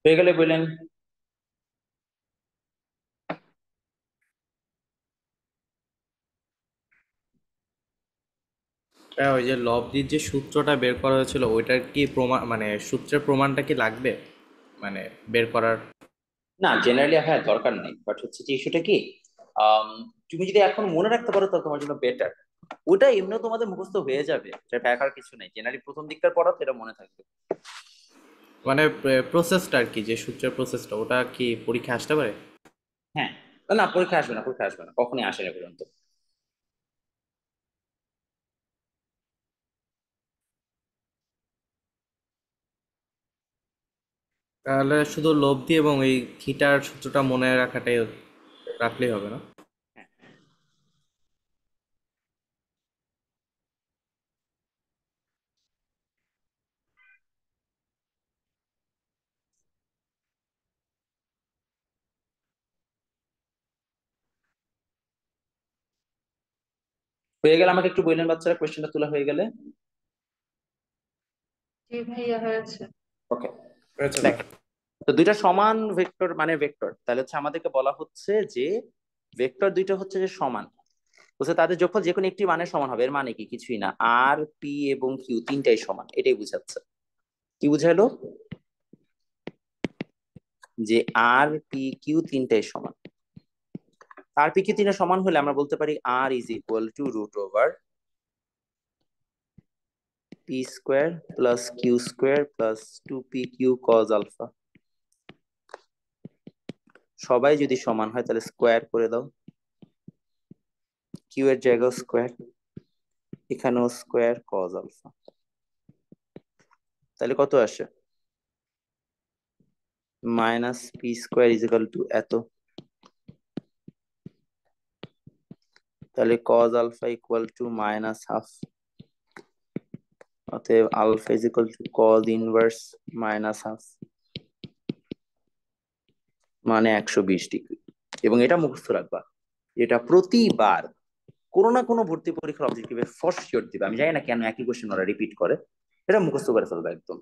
হয়ে গেলে বললেন। হ্যাঁ, ওই যে লব্ধির যে সূত্রটা বের করা হয়েছিল ওইটার কি প্রমাণ, মানে সূত্রের প্রমাণটা কি লাগবে মানে বের করার? না, জেনারেলি হ্যাঁ দরকার নেই, বাট হচ্ছে যে ইস্যুটা কি, আম, তুমি যদি এখন মনে রাখতে পারো তাহলে তোমার জন্য বেটার। ওটা এমনি তোমাদের মুখস্থ হয়ে যাবে, এটা দেখার কিছু নেই, জেনারেলি প্রথম দিককার পড়া তো এটা মনে থাকবে। মানে প্রসেসটা আর কি, যে সূত্রের প্রসেসটা ওটা কি পরীক্ষা আসতে পারে? হ্যাঁ, না পরীক্ষা আসবে না, পরীক্ষা আসবে না, কখনই আসে না পর্যন্ত। তাহলে শুধু লব্ধি এবং এই থিটার সূত্রটা মনে রাখাটাই রাখলেই হবে না? হয়ে গেলে আমাকে একটু বললেন বাচ্চারা, কোয়েশ্চেনটা তোলা হয়ে গেলে। জি ভাইয়া হয়েছে। ওকে। আচ্ছা দেখ, ভাই। তো দুইটা সমান ভেক্টর মানে ভেক্টর, তাহলে হচ্ছে আমাদেরকে বলা হচ্ছে যে ভেক্টর দুইটা হচ্ছে যে সমান, বুঝছে তাদের যোগফল যে কোনো একটি মানের সমান হবে, এর মানে কি কিছুই না, আর পি এবং কিউ তিনটাই সমান, এটাই বুঝাচ্ছে। কি বুঝাইলো? যে আর পি কিউ তিনটাই সমান। আর পি কিউ তিনটা সমান হলে আমরা বলতে পারি R is equal to root over P square plus Q square plus two P Q cos alpha. সবাই যদি সমান হয় তাহলে স্কোয়ার করে দাও, কিউ এর জায়গায় স্কোয়ার, এখানেও স্কোয়ার কজ আলফা। তাহলে কত আসে? Minus P square is equal to এত, তাহলে cos alpha equal to minus half, অতএব alpha is equal to cos inverse minus half, মানে 120 ডিগ্রি। এবং এটা মুখস্থ রাখবা, এটা প্রতিবার কোনো না কোনো ভর্তি পরীক্ষার অবজেক্টিভে ফর শিওর দিবে, আমি জানি না কেন একই কোশ্চেন ওরা রিপিট করে, এটা মুখস্থ করে ফেলবে একদম।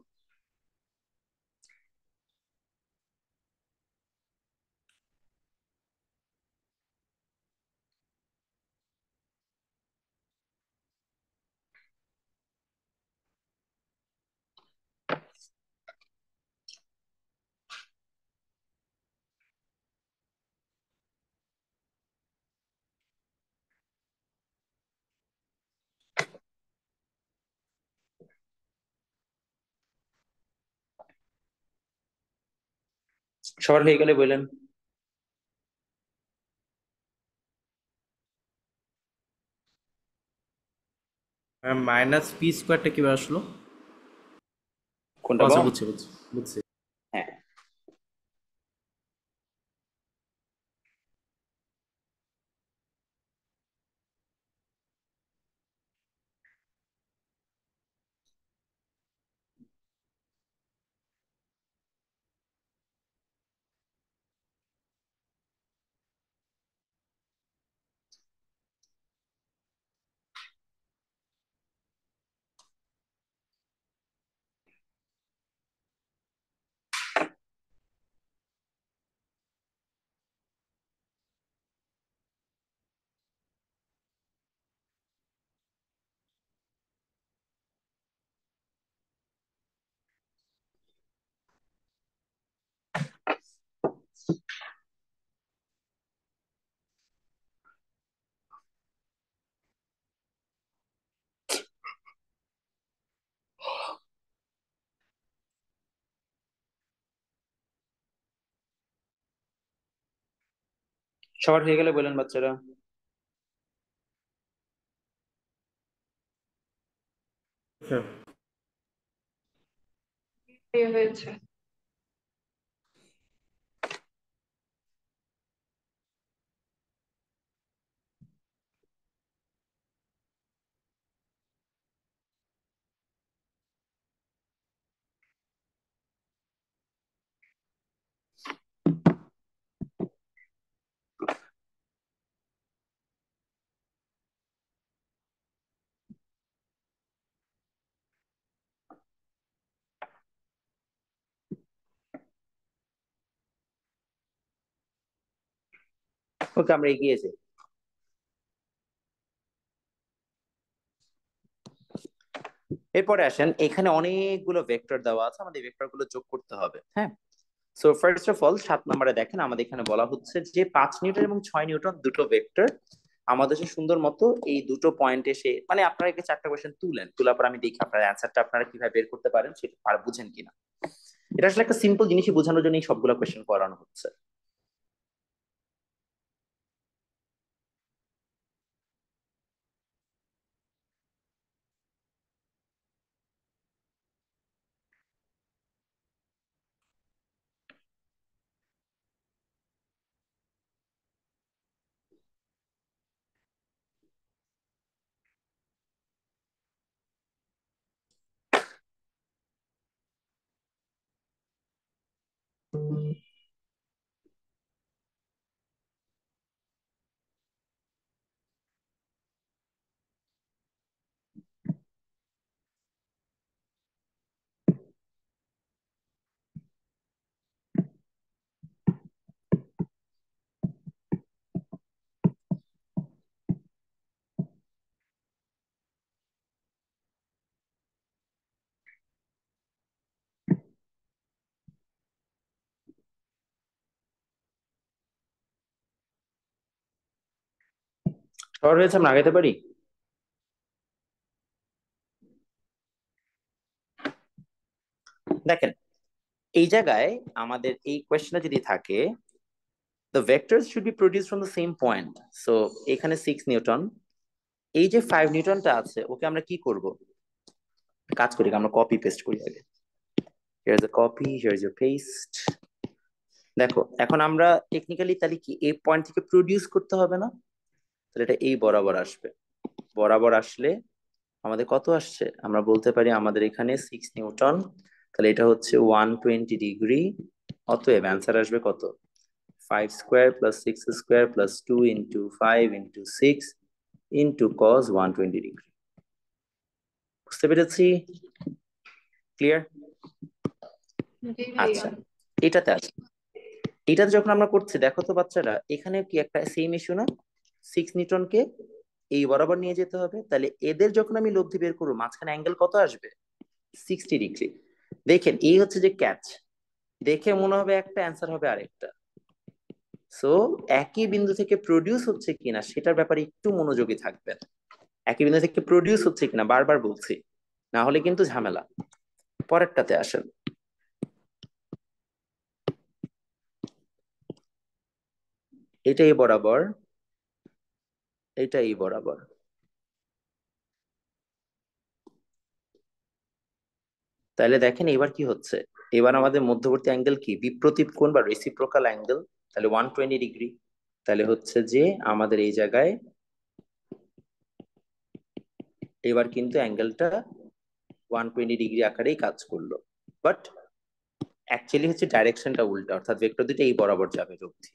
সবার হয়ে গেলে বললেন। মাইনাস পি স্কোয়ারটা কিভাবে আসলো? ও কোনটা আচ্ছা, বল? বুঝছি বুঝছি বুঝছি। হ্যাঁ, সবার হয়ে গেলে বললেন বাচ্চারা। আচ্ছা। ভাইয়া হয়েছে। ওকে, আমরা এগিয়ে যাই। এরপরে আসেন, এখানে অনেকগুলো ভেক্টর দেওয়া আছে, আমাদের ভেক্টর গুলো যোগ করতে হবে। হ্যাঁ, সো ফার্স্ট অফ অল 7 নম্বরে দেখেন, আমাদের এখানে বলা হচ্ছে যে 5 নিউটন এবং 6 নিউটন দুটো ভেক্টর আমাদের সে সুন্দর মতো এই দুটো পয়েন্ট এসে, মানে আপনারা একে 4টা কোয়েশ্চেন তুলেন, তোলার পর আমি দেখি আপনার অ্যান্সারটা আপনারা কিভাবে বের করতে পারেন সেটা বুঝেন কিনা। এটা আসলে একটা সিম্পল জিনিসই বোঝানোর জন্য এই সবগুলো কোয়েশ্চেন করানো হচ্ছে। শহর হয়েছে, আমরা আগাইতে পারি। দেখেন, এই জায়গায় আমাদের এই কোয়েশ্চেনটা যদি থাকে, the vectors should be produced from the same point. So এখানে 6 নিউটন, এই যে 5 নিউটনটা আছে ওকে আমরা কি করব, কাজ করি, আমরা কপি পেস্ট করি আগে। Here is a copy, here is a paste. দেখো, এখন আমরা টেকনিক্যালি তাহলে কি এই পয়েন্ট থেকে প্রডিউস করতে হবে না? তাহলে এটা এই বরাবর আসবে। বরাবর আসলে আমাদের কত আসছে, আমরা বলতে পারি আমাদের এখানে 6 নিউটন, তাহলে এটা হচ্ছে 120 ডিগ্রি। অতএব অ্যান্সার আসবে কত, 5 square plus 6 square plus 2 × 5 × 6 × cos 120 degree. বুঝতে পেরেছি? ক্লিয়ার? জি ভাইয়া। আচ্ছা, এটাতে আসি। এটাতে যখন আমরা করছি, দেখো তো বাচ্চারা, এখানে কি একটা সেম ইস্যু না? 6 নিউটনকে এই বরাবর নিয়ে যেতে হবে, তাহলে এদের যখন আমি লব্ধি বের করবো মাঝখানে অ্যাঙ্গেল কত আসবে, 60 ডিগ্রি। দেখেন, এই হচ্ছে যে ক্যাচ, দেখে মনে হবে একটা, অ্যান্সার হবে আরেকটা। সো একই বিন্দু থেকে প্রডিউস হচ্ছে কিনা সেটার ব্যাপারে একটু মনোযোগী থাকবেন। একই বিন্দু থেকে প্রডিউস হচ্ছে কিনা বারবার বলছি, না হলে কিন্তু ঝামেলা। পরেরটাতে আসেন। এটাই বরাবর, এটাই বরাবর। তাহলে দেখেন এবার কি হচ্ছে, এবার আমাদের মধ্যবর্তী অ্যাঙ্গেল কি, বিপ্রতীপ কোণ বা রেসিপ্রোকাল অ্যাঙ্গেল, তাহলে 120 ডিগ্রি। তাহলে হচ্ছে যে আমাদের এই জায়গায় এবার কিন্তু অ্যাঙ্গেলটা 120 ডিগ্রি আকারেই কাজ করলো, বাট অ্যাকচুয়ালি হচ্ছে ডাইরেকশনটা উল্টা, অর্থাৎ ভেক্টর দুটো এই বরাবর যাবে লব্ধি।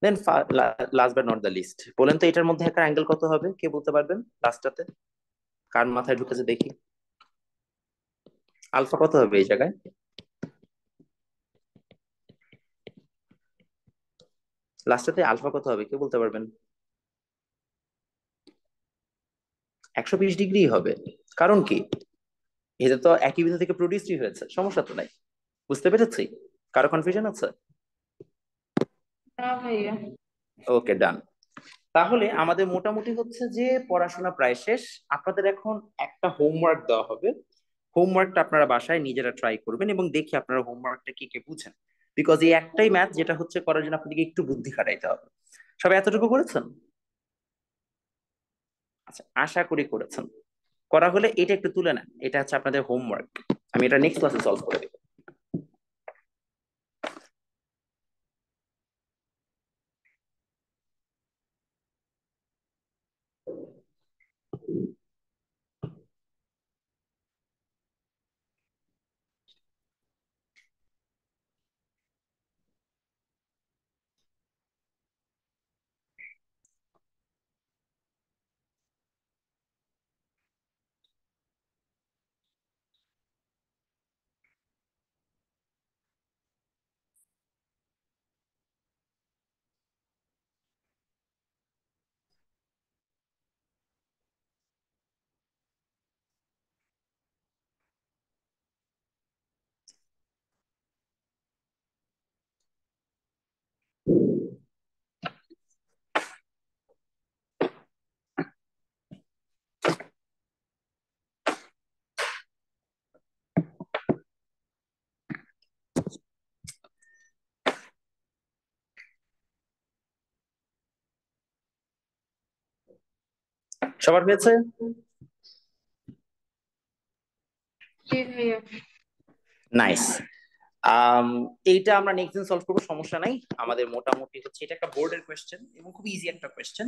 Then last but not the least, বলেন তো এটার মধ্যে একটা অ্যাঙ্গেল কত হবে, কে বলতে পারবেন লাস্টটাতে? কার মাথায় ঢুকেছে দেখি, আলফা কত হবে এই জায়গায়? লাস্টটাতে আলফা কত হবে, কে বলতে পারবেন? 120 ডিগ্রি হবে। কারণ কি, এটা তো একই বিন্দু থেকে প্রডিউসই হয়েছে, সমস্যা তো নাই। বুঝতে পেরেছি? কারো কনফিউশন আছে? না ভাইয়া। ওকে, ডান। তাহলে আমাদের মোটামুটি হচ্ছে যে পড়াশোনা প্রায় শেষ। আপনাদের এখন একটা হোমওয়ার্ক দেওয়া হবে, হোমওয়ার্কটা আপনারা বাসায় নিজেরা ট্রাই করবেন এবং দেখি আপনারা হোমওয়ার্কটা কি কে বুঝেন। বিকজ এই একটাই ম্যাথ যেটা হচ্ছে করার জন্য আপনাদেরকে একটু বুদ্ধি খাটাইতে হবে। সবাই এতটুকু করেছেন? আচ্ছা, আশা করি করেছেন। করা হলে এটা একটু তুলে নেন, এটা হচ্ছে আপনাদের হোমওয়ার্ক। আমি এটা নেক্সট ক্লাসে সলভ করে দেবো। সবার হয়েছে? জি ভাইয়া। নাইস। এইটা আমরা নেক্সট দিন সলভ করবো, সমস্যা নাই। আমাদের মোটামুটি হচ্ছে এটা একটা বোর্ডের কোয়েশ্চেন এবং খুব ইজি একটা কোয়েশ্চেন।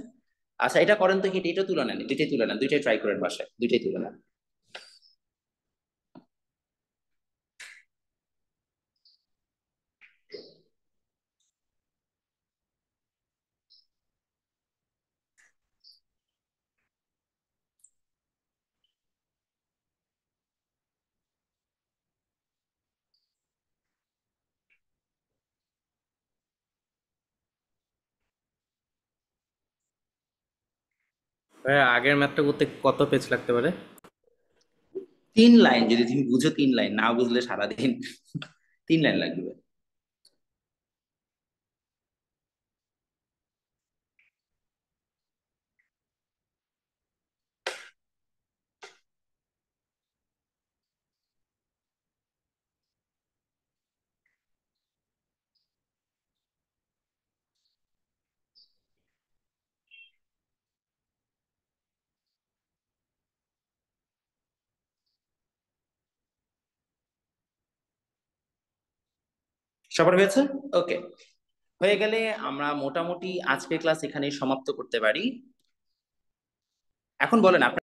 আচ্ছা এটা করেন তো, হিট এটা তুলে নেন, দুইটাই তুলে নেন, দুইটাই ট্রাই করেন বাসায়, দুইটাই তুলে নেন। ভাইয়া আগের ম্যাথটা করতে কত পেজ লাগতে পারে? 3 লাইন, যদি তুমি বুঝো 3 লাইন, না বুঝলে সারাদিন 3 লাইন লাগবে। সবার হয়েছে? ওকে, হয়ে গেলে আমরা মোটামুটি আজকের ক্লাস এখানেই সমাপ্ত করতে পারি। এখন বলেন আপনার